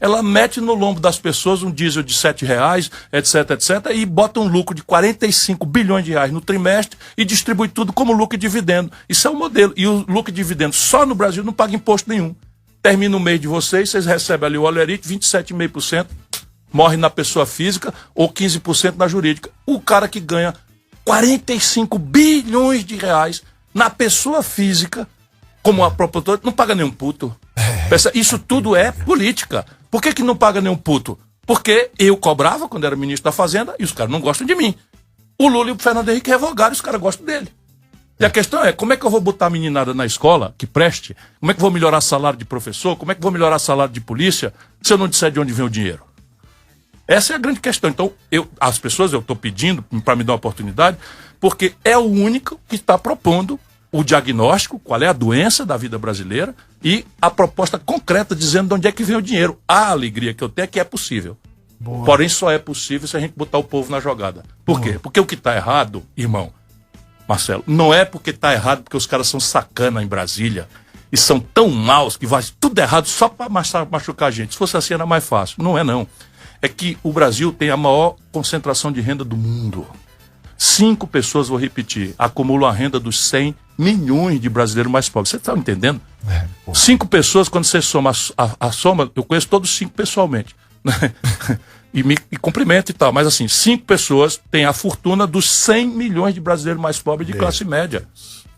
ela mete no lombo das pessoas um diesel de R$7, etc, etc, e bota um lucro de 45 bilhões de reais no trimestre e distribui tudo como lucro e dividendo. Isso é um modelo. E o lucro e dividendo só no Brasil não paga imposto nenhum. Termina o mês de vocês recebem ali o olerite, 27,5%, morre na pessoa física ou 15% na jurídica. O cara que ganha 45 bilhões de reais na pessoa física, como a proprietária, não paga nenhum puto. Isso tudo é política. Por que não paga nenhum puto? Porque eu cobrava quando era ministro da Fazenda e os caras não gostam de mim. O Lula e o Fernando Henrique revogaram e os caras gostam dele. E a questão é, como é que eu vou botar a meninada na escola, que preste? Como é que eu vou melhorar salário de professor? Como é que eu vou melhorar salário de polícia se eu não disser de onde vem o dinheiro? Essa é a grande questão. Então, as pessoas eu estou pedindo para me dar uma oportunidade, porque é o único que está propondo o diagnóstico, qual é a doença da vida brasileira e a proposta concreta dizendo de onde é que vem o dinheiro. A alegria que eu tenho é que é possível. Boa. Porém, só é possível se a gente botar o povo na jogada. Por quê? Porque o que está errado, irmão, Marcelo, não é porque está errado porque os caras são sacana em Brasília e são tão maus que vai tudo errado só para machucar a gente. Se fosse assim era mais fácil. Não é não. É que o Brasil tem a maior concentração de renda do mundo. 5 pessoas, vou repetir, acumulam a renda dos 100 milhões de brasileiros mais pobres. Você está entendendo? 5 pessoas, quando você soma a soma, eu conheço todos 5 pessoalmente. Né? e cumprimento e tal. Mas assim, 5 pessoas têm a fortuna dos 100 milhões de brasileiros mais pobres de classe média.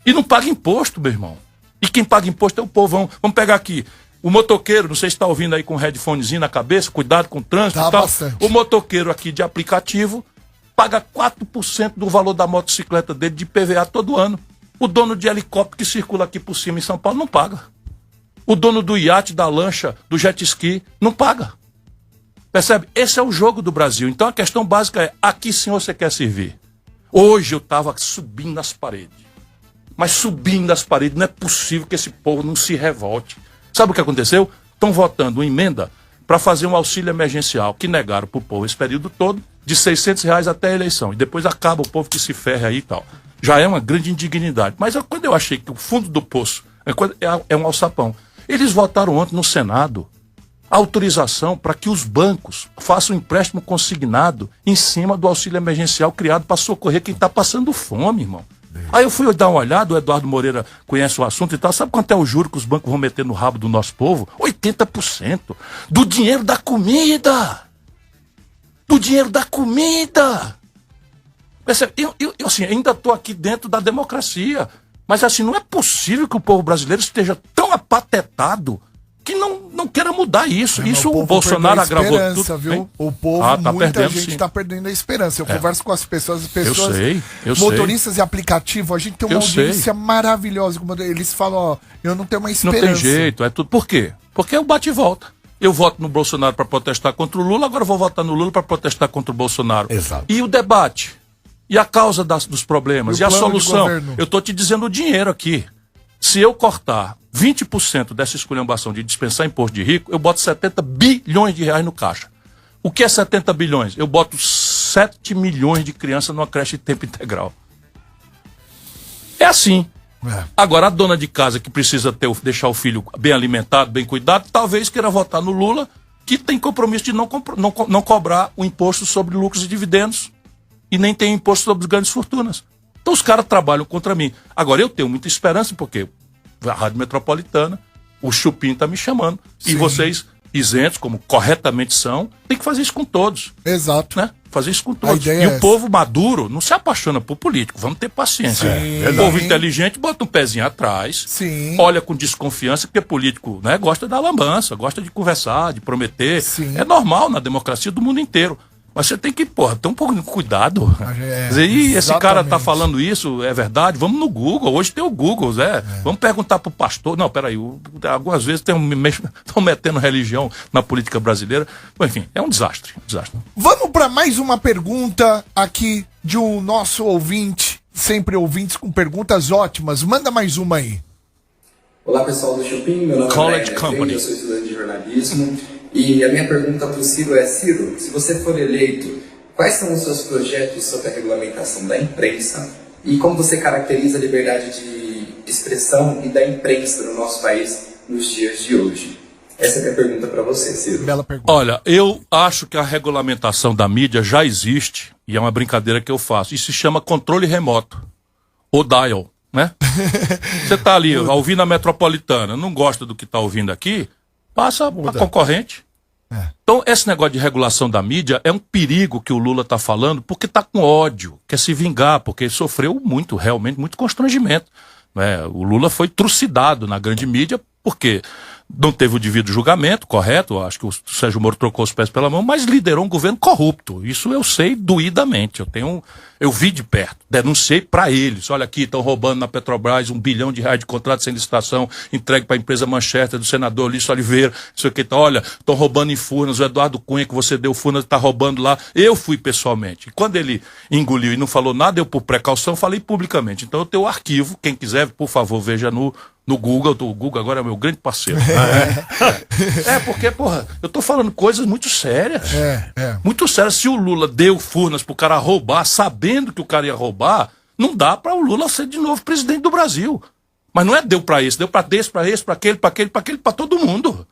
E não paga imposto, meu irmão. E quem paga imposto é o povão. Vamos pegar aqui. O motoqueiro, não sei se está ouvindo aí com um headphonezinho na cabeça, cuidado com o trânsito e tal. Bastante. O motoqueiro aqui de aplicativo paga 4% do valor da motocicleta dele de PVA todo ano. O dono de helicóptero que circula aqui por cima em São Paulo não paga. O dono do iate, da lancha, do jet ski, não paga. Percebe? Esse é o jogo do Brasil. Então a questão básica é, a que senhor você quer servir? Hoje eu estava subindo as paredes. Mas subindo as paredes, não é possível que esse povo não se revolte. Sabe o que aconteceu? Estão votando uma emenda para fazer um auxílio emergencial, que negaram para o povo esse período todo, de R$600 até a eleição. E depois acaba o povo que se ferra aí e tal. Já é uma grande indignidade. Mas quando eu achei que o fundo do poço é um alçapão, eles votaram ontem no Senado a autorização para que os bancos façam um empréstimo consignado em cima do auxílio emergencial criado para socorrer quem está passando fome, irmão. Aí eu fui dar uma olhada, o Eduardo Moreira conhece o assunto e tal. Sabe quanto é o juro que os bancos vão meter no rabo do nosso povo? 80% do dinheiro da comida. Do dinheiro da comida. Eu assim, ainda estou aqui dentro da democracia. Mas assim, não é possível que o povo brasileiro esteja tão apatetado que não queira mudar isso. Isso o Bolsonaro agravou tudo. Viu? O povo, muita gente está perdendo a esperança. Eu converso com as pessoas eu motoristas sei. de aplicativo, a gente tem uma audiência maravilhosa. Eles falam, ó, eu não tenho uma esperança. Não tem jeito, é tudo. Por quê? Porque é o bate e volta. Eu voto no Bolsonaro para protestar contra o Lula, agora eu vou votar no Lula para protestar contra o Bolsonaro. Exato. E o debate? E a causa dos problemas? E a plano de solução? governo? Eu estou te dizendo o dinheiro aqui. Se eu cortar 20% dessa esculhambação de dispensar imposto de rico, eu boto 70 bilhões de reais no caixa. O que é 70 bilhões? Eu boto 7 milhões de crianças numa creche de tempo integral. É assim. Agora, a dona de casa que precisa deixar o filho bem alimentado, bem cuidado, talvez queira votar no Lula, que tem compromisso de não cobrar o imposto sobre lucros e dividendos e nem tem imposto sobre grandes fortunas. Então os caras trabalham contra mim. Agora, eu tenho muita esperança, porque a Rádio Metropolitana, o Chupim está me chamando. Sim. E vocês, isentos, como corretamente são, tem que fazer isso com todos. Exato. Né? Fazer isso com todos. ideia E é o essa. povo maduro não se apaixona por político. Vamos ter paciência. Sim. O povo inteligente bota um pezinho atrás, Sim. olha com desconfiança, porque político, né, gosta da lambança, gosta de conversar, de prometer. Sim. É normal na democracia do mundo inteiro. Mas você tem que, ter um pouco de cuidado. É, Quer dizer, esse cara tá exatamente. falando isso, é verdade? Vamos no Google, hoje tem o Google, Zé. Vamos perguntar pro pastor. Não, peraí, algumas vezes estão metendo religião na política brasileira. Bom, enfim, é um desastre. Vamos para mais uma pergunta aqui de um nosso ouvinte, sempre ouvintes com perguntas ótimas. Manda mais uma aí. Olá pessoal do Chupim, meu nome College é Brian Company. Freire, eu sou estudante de jornalismo e a minha pergunta para o Ciro é: Ciro, se você for eleito, quais são os seus projetos sobre a regulamentação da imprensa e como você caracteriza a liberdade de expressão e da imprensa no nosso país nos dias de hoje? Essa é a minha pergunta para você, Ciro. Bela pergunta. Olha, eu acho que a regulamentação da mídia já existe, e é uma brincadeira que eu faço, e se chama controle remoto, ou dial, né? Você tá ali, ouvindo a Metropolitana, não gosta do que tá ouvindo aqui, passa para concorrente. Então, esse negócio de regulação da mídia é um perigo que o Lula tá falando, porque tá com ódio, quer se vingar, porque sofreu muito, realmente, muito constrangimento. Né? O Lula foi trucidado na grande mídia, porque não teve o devido julgamento, correto, acho que o Sérgio Moro trocou os pés pela mão, mas liderou um governo corrupto. Isso eu sei doidamente. Eu vi de perto, denunciei para eles. Olha aqui, estão roubando na Petrobras R$1 bilhão de contrato sem licitação, entregue para a empresa Manchester do senador Lício Oliveira. Isso aqui, olha, estão roubando em Furnas, o Eduardo Cunha que você deu Furnas está roubando lá. Eu fui pessoalmente. E quando ele engoliu e não falou nada, eu por precaução falei publicamente. Então eu tenho o arquivo, quem quiser, por favor, veja no Google. O Google agora é meu grande parceiro. Porque, porra, eu tô falando coisas muito sérias. Muito sérias. Se o Lula deu Furnas pro cara roubar, sabendo que o cara ia roubar, não dá para o Lula ser de novo presidente do Brasil. Mas não é deu para esse, deu para esse, para aquele, para todo mundo.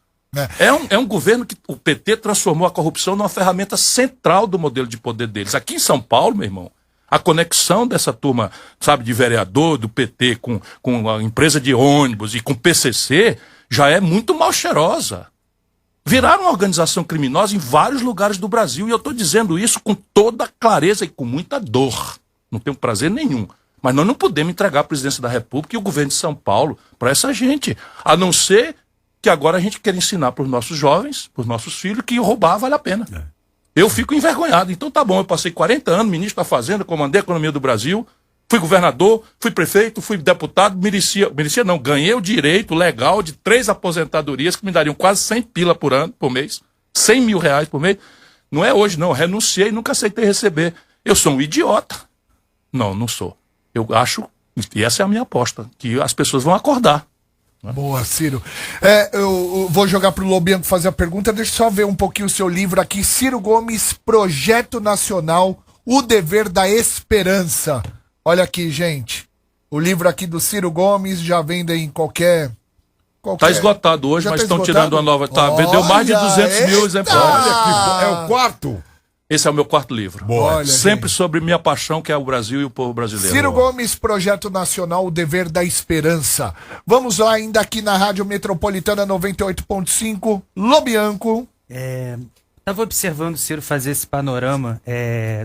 É um governo que o PT transformou a corrupção numa ferramenta central do modelo de poder deles. Aqui em São Paulo, meu irmão, a conexão dessa turma, sabe, de vereador, do PT, com a empresa de ônibus e com o PCC, já é muito mal cheirosa. Viraram uma organização criminosa em vários lugares do Brasil, e eu estou dizendo isso com toda clareza e com muita dor. Não tenho prazer nenhum. Mas nós não podemos entregar a presidência da República e o governo de São Paulo para essa gente. A não ser que agora a gente quer ensinar para os nossos jovens, para os nossos filhos, que roubar vale a pena. Eu fico envergonhado. Então tá bom, eu passei 40 anos, ministro da Fazenda, comandei a economia do Brasil, fui governador, fui prefeito, fui deputado, ganhei o direito legal de 3 aposentadorias que me dariam quase 100 pila por ano, por mês, 100 mil reais por mês. Não é hoje não, renunciei e nunca aceitei receber. Eu sou um idiota. Não sou. Eu acho, e essa é a minha aposta, que as pessoas vão acordar. Boa, Ciro. Eu vou jogar pro Lobianco fazer a pergunta. Deixa eu só ver um pouquinho o seu livro aqui. Ciro Gomes, Projeto Nacional, O Dever da Esperança. Olha aqui, gente. O livro aqui do Ciro Gomes já vende em qualquer... Tá esgotado hoje, Já mas tá estão esgotado? tirando uma nova. Vendeu mais de 200 mil exemplares. Olha que é o quarto. Esse é o meu quarto livro. Olha, Sempre gente. sobre minha paixão, que é o Brasil e o povo brasileiro. Ciro Gomes, Projeto Nacional, O Dever da Esperança. Vamos lá, ainda aqui na Rádio Metropolitana 98.5, Lobianco. Estava observando o Ciro fazer esse panorama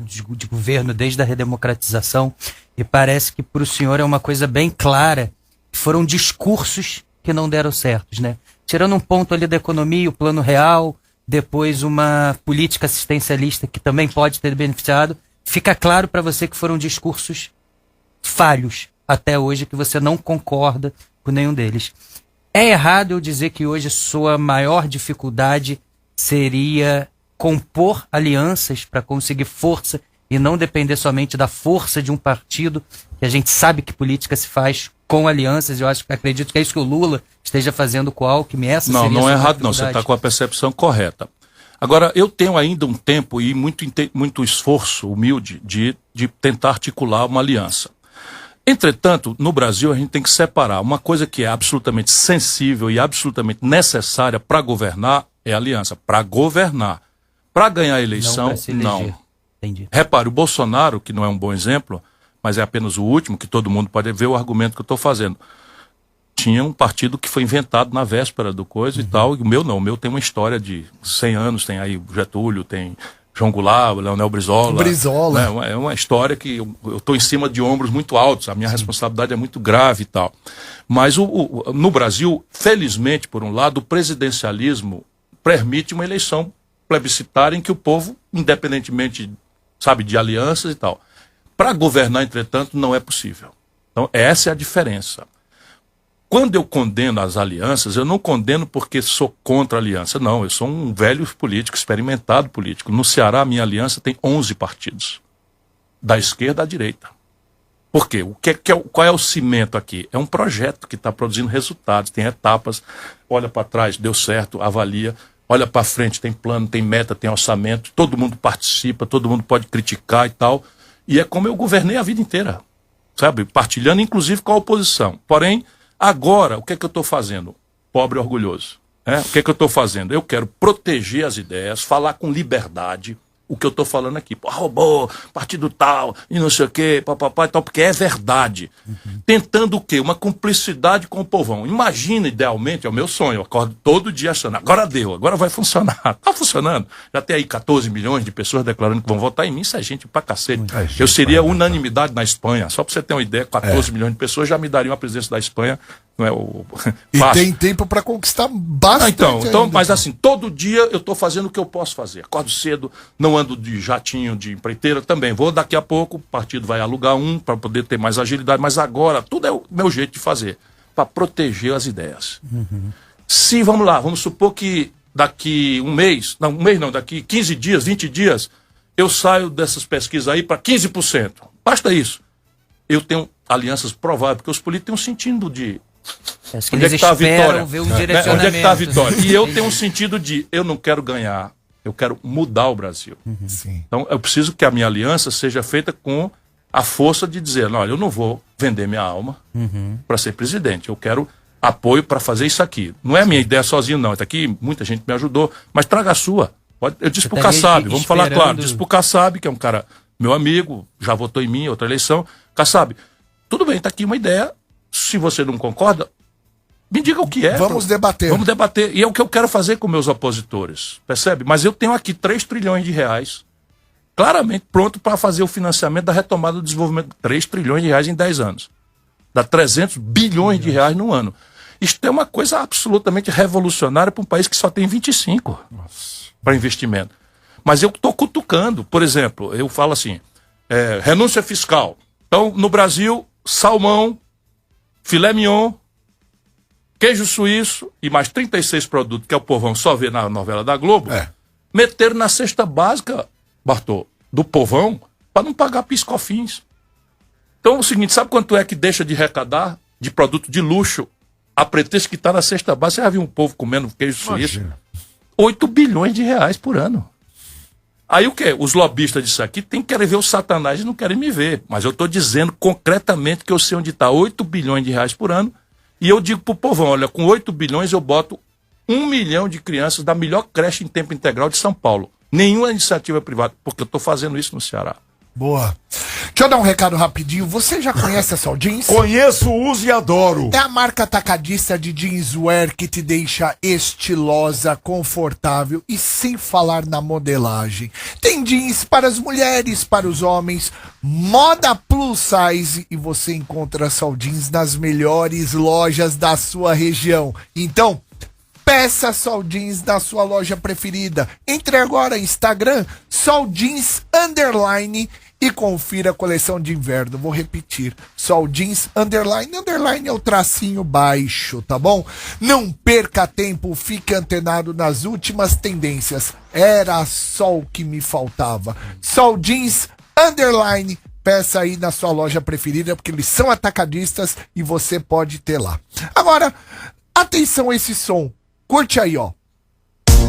de governo desde a redemocratização, e parece que para o senhor é uma coisa bem clara, que foram discursos que não deram certos, né? Tirando um ponto ali da economia, o plano real, depois uma política assistencialista que também pode ter beneficiado, fica claro para você que foram discursos falhos até hoje, que você não concorda com nenhum deles. É errado eu dizer que hoje sua maior dificuldade seria compor alianças para conseguir força e não depender somente da força de um partido, que a gente sabe que política se faz com alianças. Eu acredito que é isso que o Lula esteja fazendo com o Alckmin. Não é errado não, você está com a percepção correta. Agora, eu tenho ainda um tempo e muito esforço humilde de tentar articular uma aliança. Entretanto, no Brasil a gente tem que separar uma coisa que é absolutamente sensível e absolutamente necessária para governar é a aliança. Para governar. Para ganhar a eleição, não. Entendi. Repare, o Bolsonaro, que não é um bom exemplo, mas é apenas o último, que todo mundo pode ver o argumento que eu estou fazendo. Tinha um partido que foi inventado na véspera do coisa e tal, e o meu não. O meu tem uma história de 100 anos, tem aí Getúlio, tem João Goulart, Leonel Brizola. Né? É uma história que eu estou em cima de ombros muito altos, a minha responsabilidade é muito grave e tal. Mas no Brasil, felizmente, por um lado, o presidencialismo permite uma eleição plebiscitária em que o povo, independentemente, sabe, de alianças e tal. Para governar, entretanto, não é possível. Então, essa é a diferença. Quando eu condeno as alianças, eu não condeno porque sou contra a aliança. Não, eu sou um velho político, experimentado político. No Ceará, a minha aliança tem 11 partidos. Da esquerda à direita. Por quê? Qual é o cimento aqui? É um projeto que está produzindo resultados, tem etapas. Olha para trás, deu certo, avalia. Olha para frente, tem plano, tem meta, tem orçamento. Todo mundo participa, todo mundo pode criticar e tal. E é como eu governei a vida inteira. Sabe? Partilhando, inclusive, com a oposição. Porém, agora, o que é que eu estou fazendo? Pobre e orgulhoso. O que é que eu estou fazendo? Eu quero proteger as ideias, falar com liberdade o que eu estou falando aqui. Pô, roubou, partido tal, e não sei o quê, papapá e tal, porque é verdade. Tentando o quê? Uma cumplicidade com o povão. Imagina, idealmente, é o meu sonho, eu acordo todo dia achando, agora deu, agora vai funcionar. Está funcionando. Já tem aí 14 milhões de pessoas declarando que vão votar em mim, isso é gente pra cacete. Eu seria unanimidade na Espanha. Só para você ter uma ideia, 14 milhões de pessoas já me dariam a presidência da Espanha. Não é o... E tem tempo para conquistar bastante. Então, mas assim, todo dia eu estou fazendo o que eu posso fazer. Acordo cedo, não ando de jatinho, de empreiteira também. Vou daqui a pouco, o partido vai alugar um para poder ter mais agilidade, mas agora tudo é o meu jeito de fazer, para proteger as ideias. Se, vamos lá, vamos supor que daqui daqui 15 dias, 20 dias, eu saio dessas pesquisas aí para 15%. Basta isso. Eu tenho alianças prováveis, porque os políticos têm um sentido de... Onde é que está a vitória? Ver um direcionamento. Onde é que está a vitória? E eu tenho um sentido de, eu não quero ganhar, eu quero mudar o Brasil. Então eu preciso que a minha aliança seja feita com a força de dizer, olha, eu não vou vender minha alma para ser presidente, eu quero apoio para fazer isso aqui. Não é a minha ideia sozinho não, aqui muita gente me ajudou, mas traga a sua. Eu disse pro Kassab, vamos falar claro, disse pro Kassab, que é um cara, meu amigo, já votou em mim em outra eleição, Kassab, tudo bem, está aqui uma ideia. Se você não concorda, me diga o que é. Vamos debater. Vamos debater. E é o que eu quero fazer com meus opositores. Percebe? Mas eu tenho aqui 3 trilhões de reais, claramente pronto para fazer o financiamento da retomada do desenvolvimento. 3 trilhões de reais em 10 anos. Dá 300 bilhões de reais no ano. Isto é uma coisa absolutamente revolucionária para um país que só tem 25 para investimento. Mas eu estou cutucando. Por exemplo, eu falo assim, renúncia fiscal. Então, no Brasil, salmão, filé mignon, queijo suíço e mais 36 produtos que o povão só vê na novela da Globo, meteram na cesta básica, Bartô, do povão, para não pagar PIS/COFINS. Então é o seguinte, sabe quanto é que deixa de arrecadar de produto de luxo a pretexto que está na cesta básica? Você já viu um povo comendo queijo suíço? 8 bilhões de reais por ano. Aí o quê? Os lobistas disso aqui tem que querer ver o Satanás e não querem me ver. Mas eu estou dizendo concretamente que eu sei onde está 8 bilhões de reais por ano. E eu digo para o povão, olha, com 8 bilhões eu boto 1 milhão de crianças da melhor creche em tempo integral de São Paulo. Nenhuma iniciativa privada, porque eu estou fazendo isso no Ceará. Boa. Deixa eu dar um recado rapidinho. Você já conhece a Sol Jeans? Conheço, uso e adoro. É a marca atacadista de jeanswear que te deixa estilosa, confortável e sem falar na modelagem. Tem jeans para as mulheres, para os homens, moda plus size e você encontra a Sol Jeans nas melhores lojas da sua região. Então, peça Sol Jeans na sua loja preferida. Entre agora no Instagram, Sol Jeans _ e confira a coleção de inverno. Vou repetir, Sol Jeans, underline, underline é o tracinho baixo, tá bom? Não perca tempo, fique antenado nas últimas tendências. Era só o que me faltava. Sol Jeans, underline, peça aí na sua loja preferida, porque eles são atacadistas e você pode ter lá. Agora, atenção a esse som. Curte aí, ó.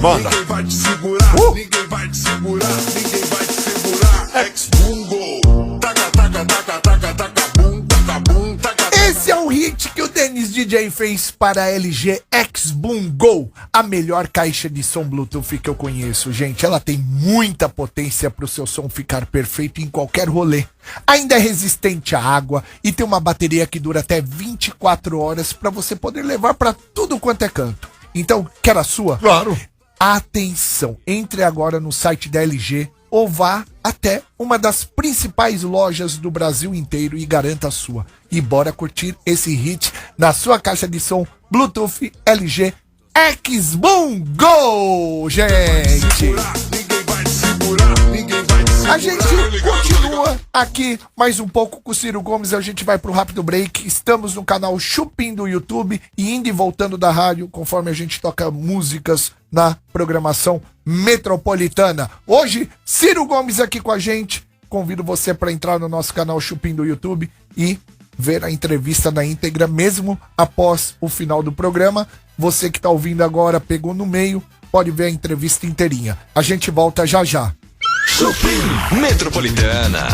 Manda. Ninguém vai te segurar, ninguém vai te segurar, ninguém vai te segurar. Ex-Bungo. Taca, taca, taca, taca, taca, bum, taca, bum, taca. Esse é o hit que o Dennis DJ fez para a LG X-Boom Go, a melhor caixa de som Bluetooth que eu conheço, gente. Ela tem muita potência para o seu som ficar perfeito em qualquer rolê. Ainda é resistente à água e tem uma bateria que dura até 24 horas para você poder levar para tudo quanto é canto. Então, quer a sua? Claro. Atenção, entre agora no site da LG ou vá até uma das principais lojas do Brasil inteiro e garanta a sua. E bora curtir esse hit na sua caixa de som Bluetooth LG X-Boom Go, gente! Ninguém vai te segurar, ninguém vai te segurar. A gente continua aqui mais um pouco com o Ciro Gomes, a gente vai pro rápido break. Estamos no canal Chupim do YouTube e indo e voltando da rádio, conforme a gente toca músicas na programação metropolitana. Hoje, Ciro Gomes aqui com a gente. Convido você para entrar no nosso canal Chupim do YouTube e ver a entrevista na íntegra, mesmo após o final do programa. Você que tá ouvindo agora, pegou no meio, pode ver a entrevista inteirinha. A gente volta já já. Chupim Metropolitana.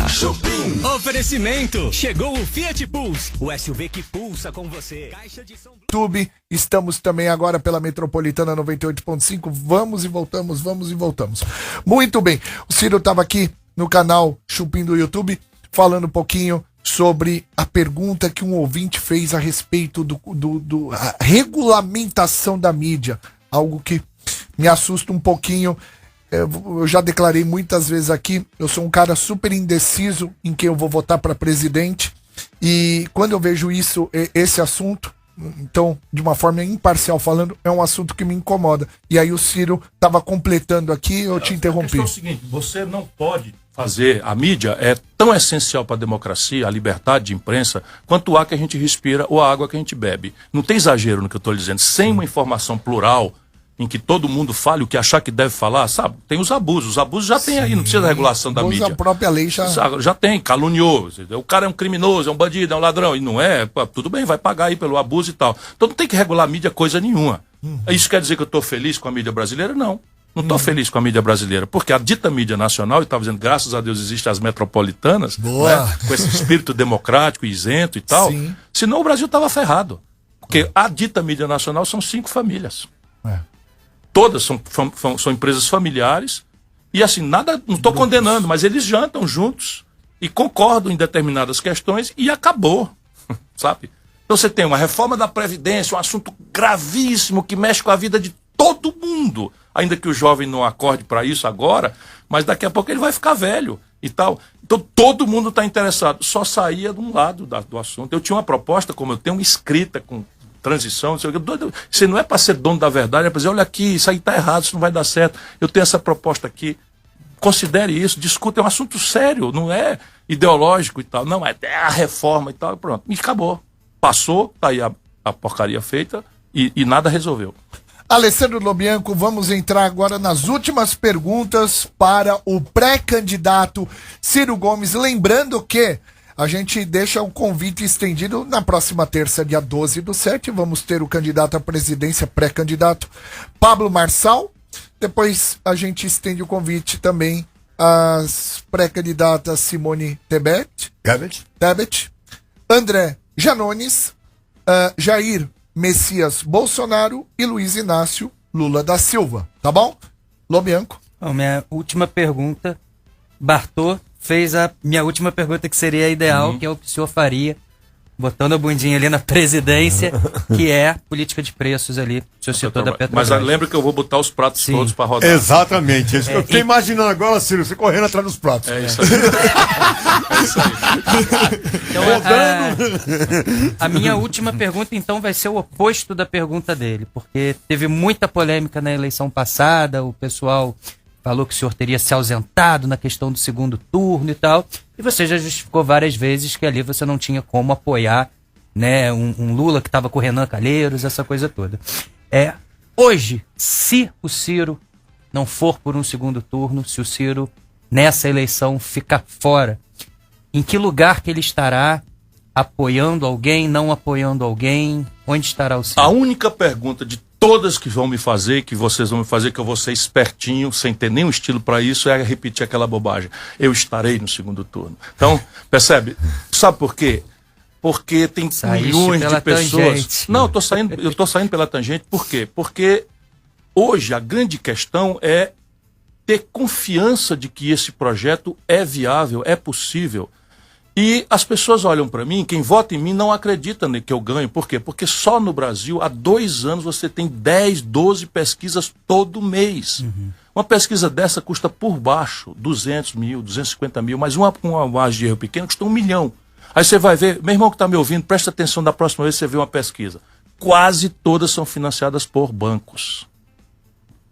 Oferecimento. Chegou o Fiat Pulse, o SUV que pulsa com você. Caixa de som YouTube, estamos também agora pela Metropolitana 98.5. Vamos e voltamos, vamos e voltamos. Muito bem, o Ciro estava aqui no canal Chupim do YouTube falando um pouquinho sobre a pergunta que um ouvinte fez a respeito a regulamentação da mídia, algo que me assusta um pouquinho. Eu já declarei muitas vezes aqui, eu sou um cara super indeciso em quem eu vou votar para presidente, e quando eu vejo esse assunto, então, de uma forma imparcial falando, é um assunto que me incomoda. E aí o Ciro estava completando aqui, eu te interrompi. É o seguinte, você não pode fazer, a mídia é tão essencial para a democracia, a liberdade de imprensa, quanto o ar que a gente respira ou a água que a gente bebe. Não tem exagero no que eu estou dizendo. Sem uma informação plural, em que todo mundo fale o que achar que deve falar, sabe? Tem os abusos já tem aí, não precisa da regulação da mídia. A própria lei já tem, caluniou, o cara é um criminoso, é um bandido, é um ladrão, e não é, tudo bem, vai pagar aí pelo abuso e tal. Então não tem que regular a mídia coisa nenhuma. Isso quer dizer que eu estou feliz com a mídia brasileira? Não. Não estou feliz com a mídia brasileira, porque a dita mídia nacional, e estava dizendo, graças a Deus existem as metropolitanas, né, com esse espírito democrático, isento e tal, senão o Brasil estava ferrado. Porque a dita mídia nacional são 5 famílias. Todas são empresas familiares. E assim, nada, não estou condenando, mas eles jantam juntos e concordam em determinadas questões e acabou. Sabe? Então você tem uma reforma da Previdência, um assunto gravíssimo que mexe com a vida de todo mundo. Ainda que o jovem não acorde para isso agora, mas daqui a pouco ele vai ficar velho e tal. Então todo mundo está interessado. Só saía de um lado do assunto. Eu tinha uma proposta, como eu tenho uma escrita com transição, você não é para ser dono da verdade, é para dizer, olha aqui, isso aí está errado, isso não vai dar certo, eu tenho essa proposta aqui, considere isso, discuta, é um assunto sério, não é ideológico e tal, não, é a reforma e tal, pronto, e acabou, passou, tá aí a porcaria feita e nada resolveu. Alessandro Lobianco, vamos entrar agora nas últimas perguntas para o pré-candidato Ciro Gomes, lembrando que a gente deixa um convite estendido na próxima terça, dia 12/7. Vamos ter o candidato à presidência, pré-candidato Pablo Marçal. Depois a gente estende o convite também às pré-candidatas Simone Tebet, André Janones, Jair Messias Bolsonaro e Luiz Inácio Lula da Silva. Tá bom? Lobianco. Bom, minha última pergunta, Bartô fez a minha última pergunta, que seria a ideal, que é o que o senhor faria, botando a bundinha ali na presidência, que é política de preços ali, o senhor citou da Petrobras. Mas lembra que eu vou botar os pratos todos para rodar. Exatamente. Eu fiquei imaginando agora, Ciro, você correndo atrás dos pratos. É isso aí. É isso aí. Então, a minha última pergunta, então, vai ser o oposto da pergunta dele, porque teve muita polêmica na eleição passada, o pessoal falou que o senhor teria se ausentado na questão do segundo turno e tal, e você já justificou várias vezes que ali você não tinha como apoiar, né, um Lula que estava com o Renan Calheiros, essa coisa toda. Hoje, se o Ciro não for por um segundo turno, se o Ciro nessa eleição ficar fora, em que lugar que ele estará? Apoiando alguém, não apoiando alguém? Onde estará o Ciro? A única pergunta de todas que vão me fazer, que vocês vão me fazer, que eu vou ser espertinho, sem ter nenhum estilo para isso, é repetir aquela bobagem. Eu estarei no segundo turno. Então, percebe? Sabe por quê? Porque tem milhões de pessoas... Tangente. Não, eu tô saindo pela tangente. Por quê? Porque hoje a grande questão é ter confiança de que esse projeto é viável, é possível. E as pessoas olham para mim, quem vota em mim não acredita que eu ganho. Por quê? Porque só no Brasil, há 2 anos, você tem 10, 12 pesquisas todo mês. Uma pesquisa dessa custa por baixo 200 mil, 250 mil, mas uma margem de erro pequena custa 1 milhão. Aí você vai ver, meu irmão que está me ouvindo, presta atenção da próxima vez que você vê uma pesquisa. Quase todas são financiadas por bancos.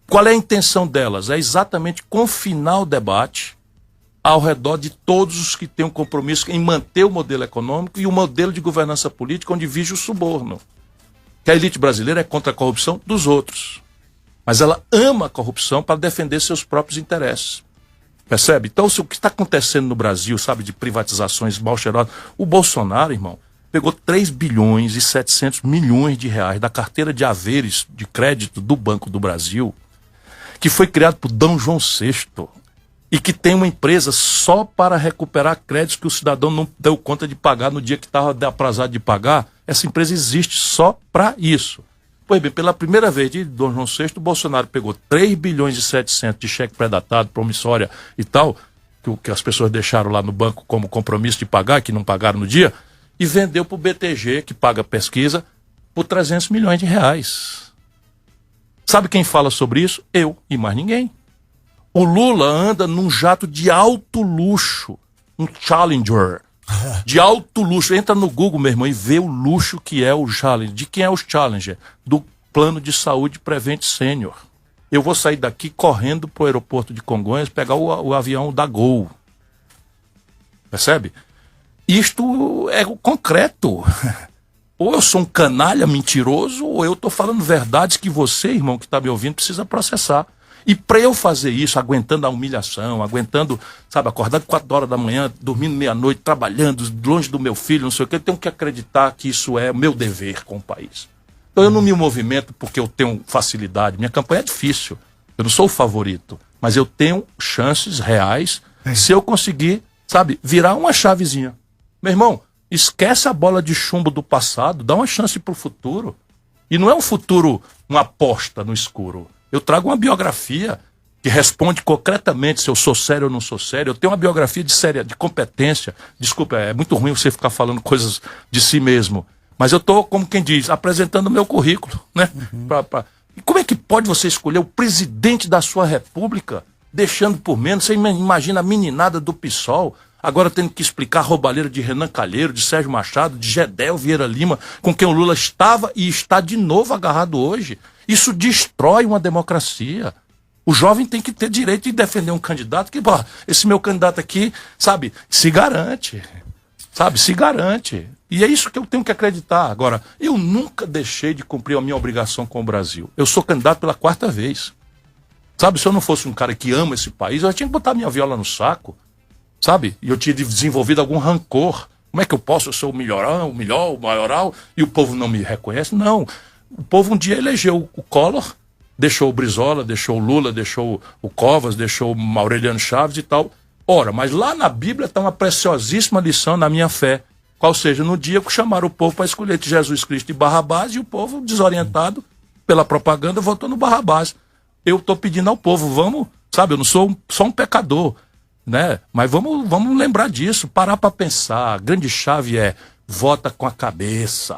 Qual é a intenção delas? É exatamente confinar o debate ao redor de todos os que têm um compromisso em manter o modelo econômico e o modelo de governança política onde vige o suborno. Que a elite brasileira é contra a corrupção dos outros. Mas ela ama a corrupção para defender seus próprios interesses. Percebe? Então, o que está acontecendo no Brasil, sabe, de privatizações mal cheirosas, o Bolsonaro, irmão, pegou 3 bilhões e 700 milhões de reais da carteira de haveres de crédito do Banco do Brasil, que foi criado por D. João VI, e que tem uma empresa só para recuperar créditos que o cidadão não deu conta de pagar no dia que estava aprazado de pagar. Essa empresa existe só para isso. Pois bem, pela primeira vez de D. João VI, o Bolsonaro pegou 3 bilhões e 700 de cheque pré-datado, promissória e tal, que as pessoas deixaram lá no banco como compromisso de pagar, que não pagaram no dia, e vendeu para o BTG, que paga pesquisa, por 300 milhões de reais. Sabe quem fala sobre isso? Eu e mais ninguém. O Lula anda num jato de alto luxo, um Challenger, de alto luxo. Entra no Google, meu irmão, e vê o luxo que é o Challenger. De quem é o Challenger? Do Plano de Saúde Prevent Senior. Eu vou sair daqui correndo para o aeroporto de Congonhas, pegar o avião da Gol. Percebe? Isto é o concreto. Ou eu sou um canalha mentiroso, ou eu estou falando verdades que você, irmão, que está me ouvindo, precisa processar. E para eu fazer isso, aguentando a humilhação, aguentando, sabe, acordar 4 horas da manhã, dormindo meia-noite, trabalhando, longe do meu filho, não sei o que, eu tenho que acreditar que isso é o meu dever com o país. Então eu não me movimento porque eu tenho facilidade. Minha campanha é difícil. Eu não sou o favorito. Mas eu tenho chances reais se eu conseguir, sabe, virar uma chavezinha. Meu irmão, esquece a bola de chumbo do passado, dá uma chance para o futuro. E não é um futuro, uma aposta no escuro. Eu trago uma biografia que responde concretamente se eu sou sério ou não sou sério. Eu tenho uma biografia de competência. Desculpa, é muito ruim você ficar falando coisas de si mesmo. Mas eu estou, como quem diz, apresentando o meu currículo, né? E como é que pode você escolher o presidente da sua república, deixando por menos? Você imagina a meninada do PSOL, agora tendo que explicar a roubalheira de Renan Calheiros, de Sérgio Machado, de Gedel Vieira Lima, com quem o Lula estava e está de novo agarrado hoje. Isso destrói uma democracia. O jovem tem que ter direito de defender um candidato que, pô, esse meu candidato aqui, sabe, se garante. Sabe, se garante. E é isso que eu tenho que acreditar. Agora, eu nunca deixei de cumprir a minha obrigação com o Brasil. Eu sou candidato pela 4ª vez. Sabe, se eu não fosse um cara que ama esse país, eu tinha que botar minha viola no saco. Sabe? E eu tinha desenvolvido algum rancor. Como é que eu posso? Eu sou o melhorão, o melhor, o maioral, e o povo não me reconhece? Não. O povo um dia elegeu o Collor, deixou o Brizola, deixou o Lula, deixou o Covas, deixou o Aureliano Chaves e tal. Ora, mas lá na Bíblia está uma preciosíssima lição na minha fé. Qual seja, no dia que chamaram o povo para escolher entre Jesus Cristo e Barrabás, e o povo, desorientado pela propaganda, votou no Barrabás. Eu estou pedindo ao povo, vamos, sabe, eu não sou só um pecador, né? Mas vamos lembrar disso, parar para pensar. A grande chave é: vota com a cabeça.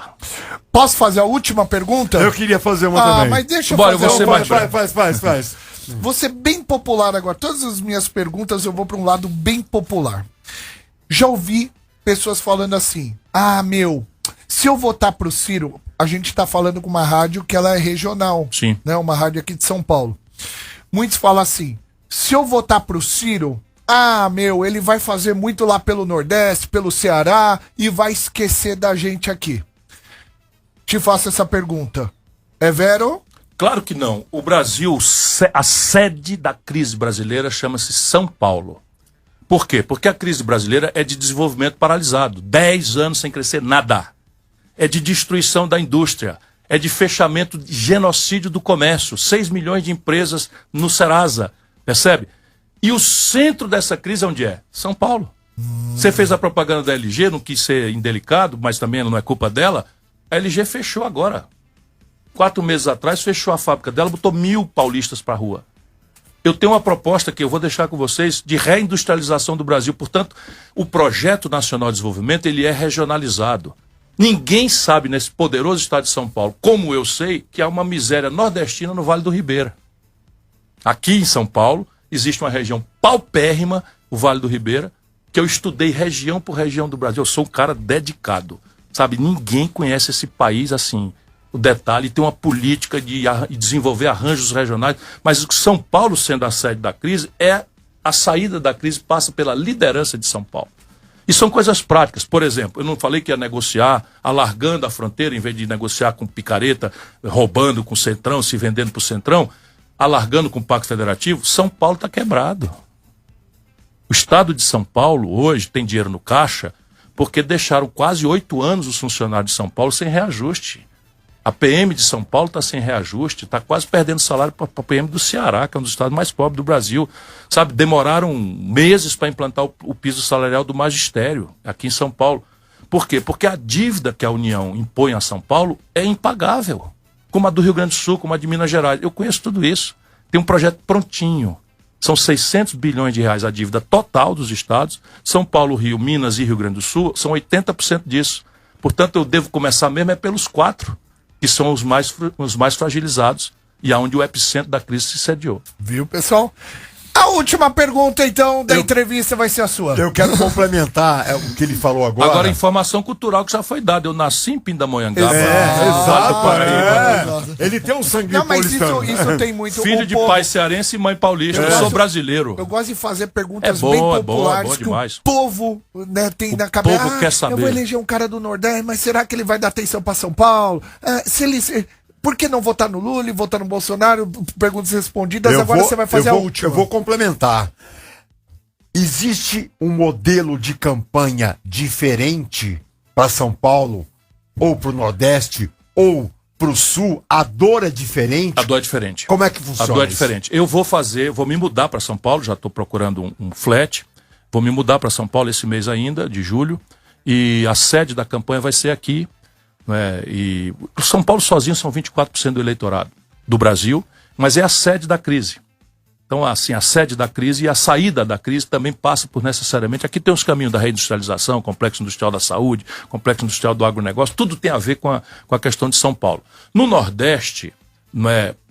Posso fazer a última pergunta? Eu queria fazer uma também. Mas deixa eu Bora, fazer você Faz. Vou ser bem popular agora. Todas as minhas perguntas eu vou para um lado bem popular. Já ouvi pessoas falando assim: se eu votar pro Ciro, a gente tá falando com uma rádio que ela é regional. Sim. Né, uma rádio aqui de São Paulo. Muitos falam assim: se eu votar pro Ciro, ele vai fazer muito lá pelo Nordeste, pelo Ceará e vai esquecer da gente aqui. Te faço essa pergunta. É vero? Claro que não. O Brasil, a sede da crise brasileira chama-se São Paulo. Por quê? Porque a crise brasileira é de desenvolvimento paralisado. 10 anos sem crescer nada. É de destruição da indústria. É de fechamento, de genocídio do comércio. 6 milhões de empresas no Serasa. Percebe? E o centro dessa crise onde é? São Paulo. Você fez a propaganda da LG, não quis ser indelicado, mas também não é culpa dela. A LG fechou agora. 4 meses atrás fechou a fábrica dela, botou 1.000 paulistas para a rua. Eu tenho uma proposta que eu vou deixar com vocês de reindustrialização do Brasil. Portanto, o Projeto Nacional de Desenvolvimento ele é regionalizado. Ninguém sabe nesse poderoso estado de São Paulo, como eu sei, que há uma miséria nordestina no Vale do Ribeira. Aqui em São Paulo existe uma região paupérrima, o Vale do Ribeira, que eu estudei região por região do Brasil. Eu sou um cara dedicado. Sabe, ninguém conhece esse país assim. O detalhe, tem uma política de desenvolver arranjos regionais, mas São Paulo, sendo a sede da crise, a saída da crise passa pela liderança de São Paulo. E são coisas práticas. Por exemplo, eu não falei que ia negociar, alargando a fronteira, em vez de negociar com picareta, roubando com o Centrão, se vendendo para o Centrão, alargando com o Pacto Federativo. São Paulo está quebrado. O estado de São Paulo, hoje, tem dinheiro no caixa, porque deixaram quase 8 anos os funcionários de São Paulo sem reajuste. A PM de São Paulo está sem reajuste, está quase perdendo salário para a PM do Ceará, que é um dos estados mais pobres do Brasil. Sabe, demoraram meses para implantar o piso salarial do magistério aqui em São Paulo. Por quê? Porque a dívida que a União impõe a São Paulo é impagável. Como a do Rio Grande do Sul, como a de Minas Gerais. Eu conheço tudo isso. Tem um projeto prontinho. São 600 bilhões de reais a dívida total dos estados. São Paulo, Rio, Minas e Rio Grande do Sul são 80% disso. Portanto, eu devo começar mesmo pelos 4. Que são os mais fragilizados e aonde o epicentro da crise se sediou. Viu, pessoal? A última pergunta, então, da entrevista vai ser a sua. Eu quero complementar o que ele falou agora. Agora, informação cultural que já foi dada. Eu nasci em Pindamonhangaba. Exato. Ele tem um sangue paulistano. Isso tem muito. Filho de pai cearense e mãe paulista. Eu sou brasileiro. Eu gosto de fazer perguntas bem populares que o povo tem na cabeça. O povo quer saber. Eu vou eleger um cara do Nordeste, mas será que ele vai dar atenção pra São Paulo? Por que não votar no Lula e votar no Bolsonaro? Perguntas respondidas, agora você vai fazer a última. Eu vou complementar. Existe um modelo de campanha diferente para São Paulo, ou para o Nordeste, ou para o Sul? A dor é diferente? A dor é diferente. Como é que funciona? A dor é diferente. Eu vou me mudar para São Paulo, já estou procurando um flat. Vou me mudar para São Paulo esse mês ainda, de julho, e a sede da campanha vai ser aqui. E São Paulo sozinho são 24% do eleitorado do Brasil, mas é a sede da crise. Então, assim, a sede da crise e a saída da crise também passa por necessariamente... Aqui tem os caminhos da reindustrialização, complexo industrial da saúde, complexo industrial do agronegócio, tudo tem a ver com a questão de São Paulo. No Nordeste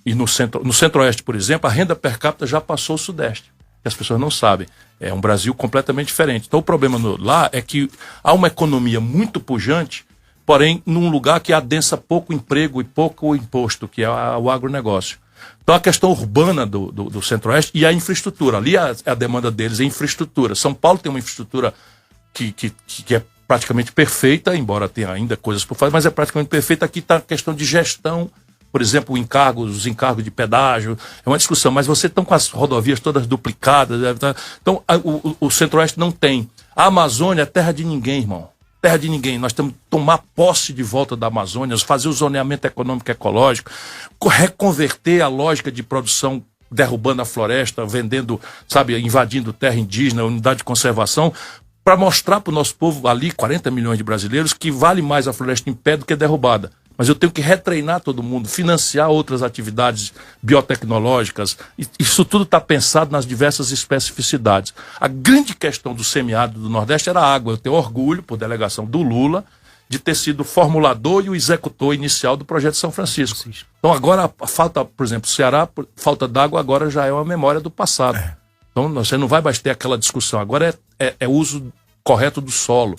e no Centro-Oeste, por exemplo, a renda per capita já passou o Sudeste. Que as pessoas não sabem. É um Brasil completamente diferente. Então, o problema lá é que há uma economia muito pujante, porém, num lugar que adensa pouco emprego e pouco imposto, que é o agronegócio. Então, a questão urbana do Centro-Oeste e a infraestrutura. Ali a demanda deles é infraestrutura. São Paulo tem uma infraestrutura que é praticamente perfeita, embora tenha ainda coisas por fazer, mas é praticamente perfeita. Aqui está a questão de gestão, por exemplo, os encargos de pedágio. É uma discussão, mas vocês estão com as rodovias todas duplicadas. Então, o Centro-Oeste não tem. A Amazônia é terra de ninguém, irmão. Terra de ninguém. Nós temos que tomar posse de volta da Amazônia, fazer o zoneamento econômico e ecológico, reconverter a lógica de produção, derrubando a floresta, vendendo, invadindo terra indígena, unidade de conservação, para mostrar para o nosso povo ali, 40 milhões de brasileiros, que vale mais a floresta em pé do que derrubada. Mas eu tenho que retreinar todo mundo, financiar outras atividades biotecnológicas. Isso tudo está pensado nas diversas especificidades. A grande questão do semiárido do Nordeste era a água. Eu tenho orgulho, por delegação do Lula, de ter sido o formulador e o executor inicial do projeto São Francisco. Então agora a falta, por exemplo, Ceará, falta d'água agora já é uma memória do passado. Então você não vai mais ter aquela discussão. Agora é uso correto do solo,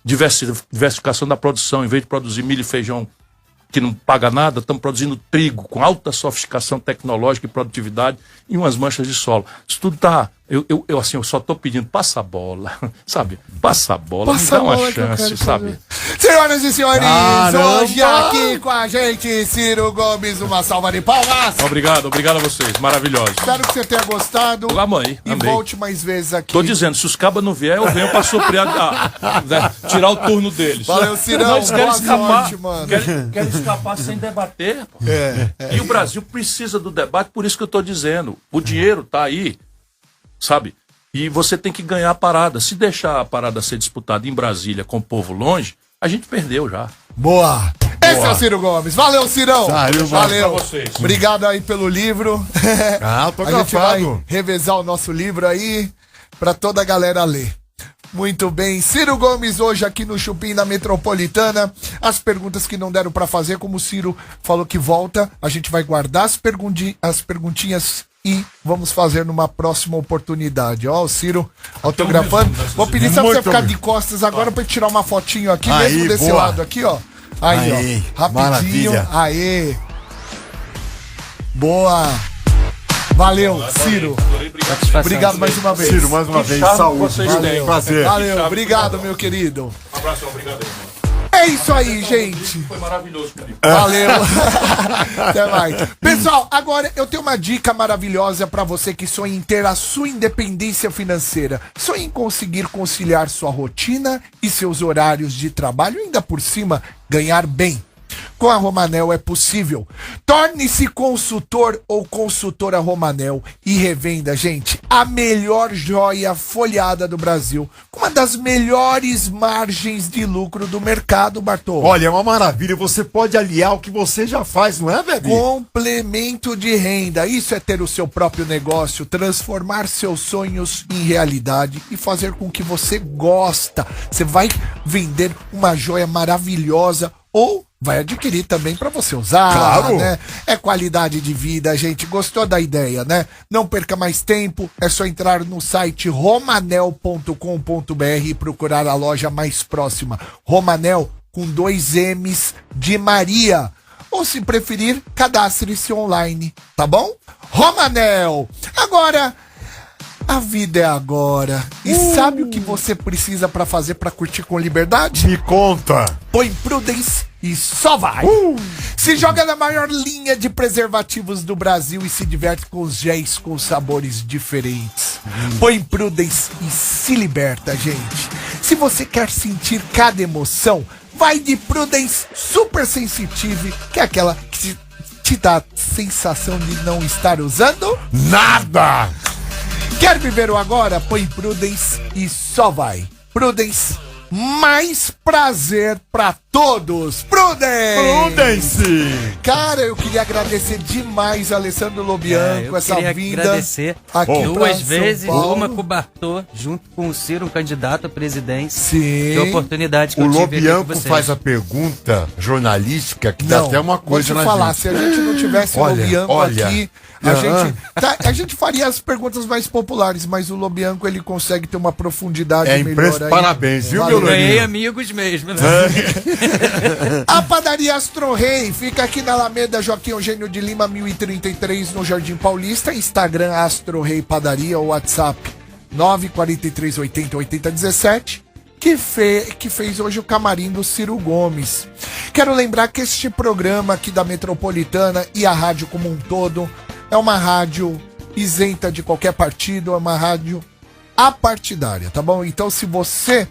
diversificação da produção. Em vez de produzir milho e feijão que não paga nada, estamos produzindo trigo com alta sofisticação tecnológica e produtividade e umas manchas de solo. Isso tudo tá... Eu só estou pedindo, passa a bola, sabe? Passa a bola, me dá uma chance, sabe? Senhoras e senhores, Caramba! hoje aqui com a gente, Ciro Gomes, uma salva de palmas. Obrigado a vocês, maravilhosos. Espero que você tenha gostado. Amei. E volte mais vezes aqui. Tô dizendo, se os cabas não vier, eu venho pra suprir tirar o turno deles. Valeu, Cirão. Não, eles querem Boa escapar, sorte, mano. querem escapar sem debater. Pô. E o Brasil precisa do debate, por isso que eu tô dizendo. O dinheiro tá aí, sabe? E você tem que ganhar a parada. Se deixar a parada ser disputada em Brasília com o povo longe, a gente perdeu já. Boa. Esse é o Ciro Gomes. Valeu, Cirão. Valeu. Pra vocês. Obrigado aí pelo livro. Tô A gente vai gravado. revezar o nosso livro aí pra toda a galera ler. Muito bem, Ciro Gomes hoje aqui no Chupim da Metropolitana. As perguntas que não deram pra fazer, como o Ciro falou que volta, a gente vai guardar as perguntinhas e vamos fazer numa próxima oportunidade. Ó, o Ciro autografando. Vou pedir só pra você ficar de costas agora pra tirar uma fotinho aqui, Aí, mesmo desse boa. lado aqui, ó. Aí, ó. Rapidinho. Maravilha. Aê. Boa. Valeu, Ciro. Obrigado mais uma vez. Ciro, mais uma vez, charme saúde. vocês têm. Prazer. Valeu, obrigado, meu querido. Um abraço, obrigado aí. É isso aí, gente. Foi maravilhoso comigo. Valeu. Até mais. Pessoal, agora eu tenho uma dica maravilhosa pra você que sonha em ter a sua independência financeira. Sonha em conseguir conciliar sua rotina e seus horários de trabalho e ainda por cima ganhar bem. Com a Romanel é possível. Torne-se consultor ou consultora Romanel e revenda, gente, a melhor joia folhada do Brasil, com uma das melhores margens de lucro do mercado, Bartô. Olha, é uma maravilha. Você pode aliar o que você já faz, não é, Bebi? Complemento de renda. Isso é ter o seu próprio negócio, transformar seus sonhos em realidade e fazer com que você gosta. Você vai vender uma joia maravilhosa ou vai adquirir também para você usar, Claro. né? É qualidade de vida, gente. Gostou da ideia, né? Não perca mais tempo, é só entrar no site romanel.com.br e procurar a loja mais próxima. Romanel com 2 M's de Maria. Ou se preferir, cadastre-se online, tá bom? Romanel. Agora, a vida é agora. E sabe o que você precisa para fazer para curtir com liberdade? Me conta. Põe Prudence e só vai. Se joga na maior linha de preservativos do Brasil e se diverte com os géis com sabores diferentes. Põe Prudence e se liberta, gente. Se você quer sentir cada emoção, vai de Prudence Super Sensitive, que é aquela que te dá a sensação de não estar usando Nada. Quer viver o agora? Põe Prudence e só vai. Prudence, mais prazer pra todos. Prudence. Cara, eu queria agradecer demais a Alessandro Lobianco, Eu essa queria vinda agradecer aqui pra duas São vezes, Paulo. uma com o Bartô, junto com o Ciro, um candidato à presidência. Sim. Que oportunidade que O eu tive aqui com Lobianco vocês. faz a pergunta jornalística que dá até uma coisa vou te na falar, gente. se a gente não tivesse o Olha, Lobianco olha. aqui, a gente faria as perguntas mais populares, mas o Lobianco ele consegue ter uma profundidade É melhor impressionante. aí. Parabéns, viu, Valeu. meu Ganhei Loirinho? amigos mesmo, né? A padaria Astro Rei fica aqui na Alameda Joaquim Eugênio de Lima, 1033, no Jardim Paulista. Instagram Astro Rei Padaria ou WhatsApp 943808017, que fez hoje o camarim do Ciro Gomes. Quero lembrar que este programa aqui da Metropolitana e a rádio como um todo é uma rádio isenta de qualquer partido, é uma rádio apartidária, tá bom? Então, se você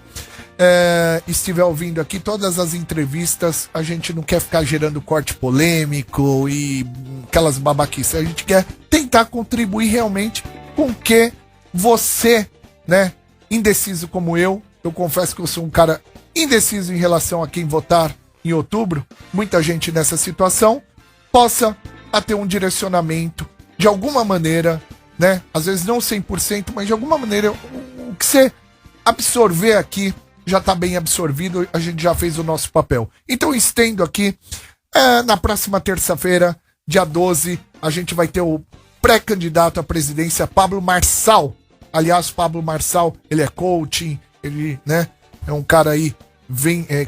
estiver ouvindo aqui todas as entrevistas, a gente não quer ficar gerando corte polêmico e aquelas babaquices. A gente quer tentar contribuir realmente com que você, né, indeciso como eu confesso que eu sou um cara indeciso em relação a quem votar em outubro, muita gente nessa situação, possa ter um direcionamento de alguma maneira, né? Às vezes não 100%, mas de alguma maneira o que você absorver aqui já tá bem absorvido, a gente já fez o nosso papel. Então estendo aqui, na próxima terça-feira, dia 12, a gente vai ter o pré-candidato à presidência, Pablo Marçal. Aliás, Pablo Marçal, ele é coaching, ele, né, é um cara aí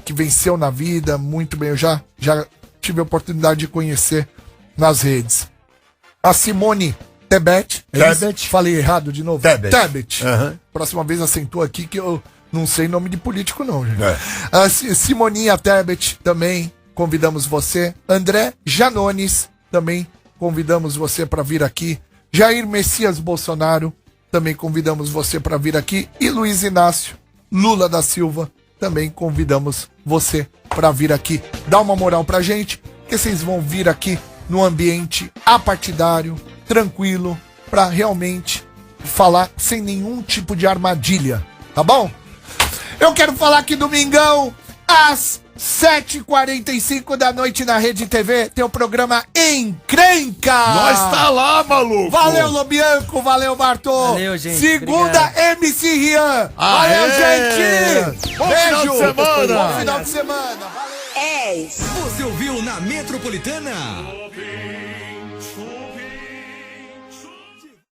que venceu na vida, muito bem. Eu já tive a oportunidade de conhecer nas redes. A Simone Tebet. Tebet. Falei errado de novo? Tebet. Aham. Próxima vez acentua aqui que eu não sei nome de político não, gente. A Simoninha Tebet também convidamos você. André Janones também convidamos você para vir aqui. Jair Messias Bolsonaro também convidamos você para vir aqui. E Luiz Inácio Lula da Silva também convidamos você para vir aqui. Dá uma moral pra gente, que vocês vão vir aqui no ambiente apartidário, tranquilo, para realmente falar sem nenhum tipo de armadilha, tá bom? Eu quero falar que domingão, às 7h45 da noite na Rede TV, tem o programa Encrenca! Nós tá lá, maluco! Valeu, Lobianco, valeu, Bartô! Valeu, gente, Segunda, obrigado. MC Rian! Aê! Valeu, gente! Bom final de semana! Bom final de semana! Você ouviu na Metropolitana?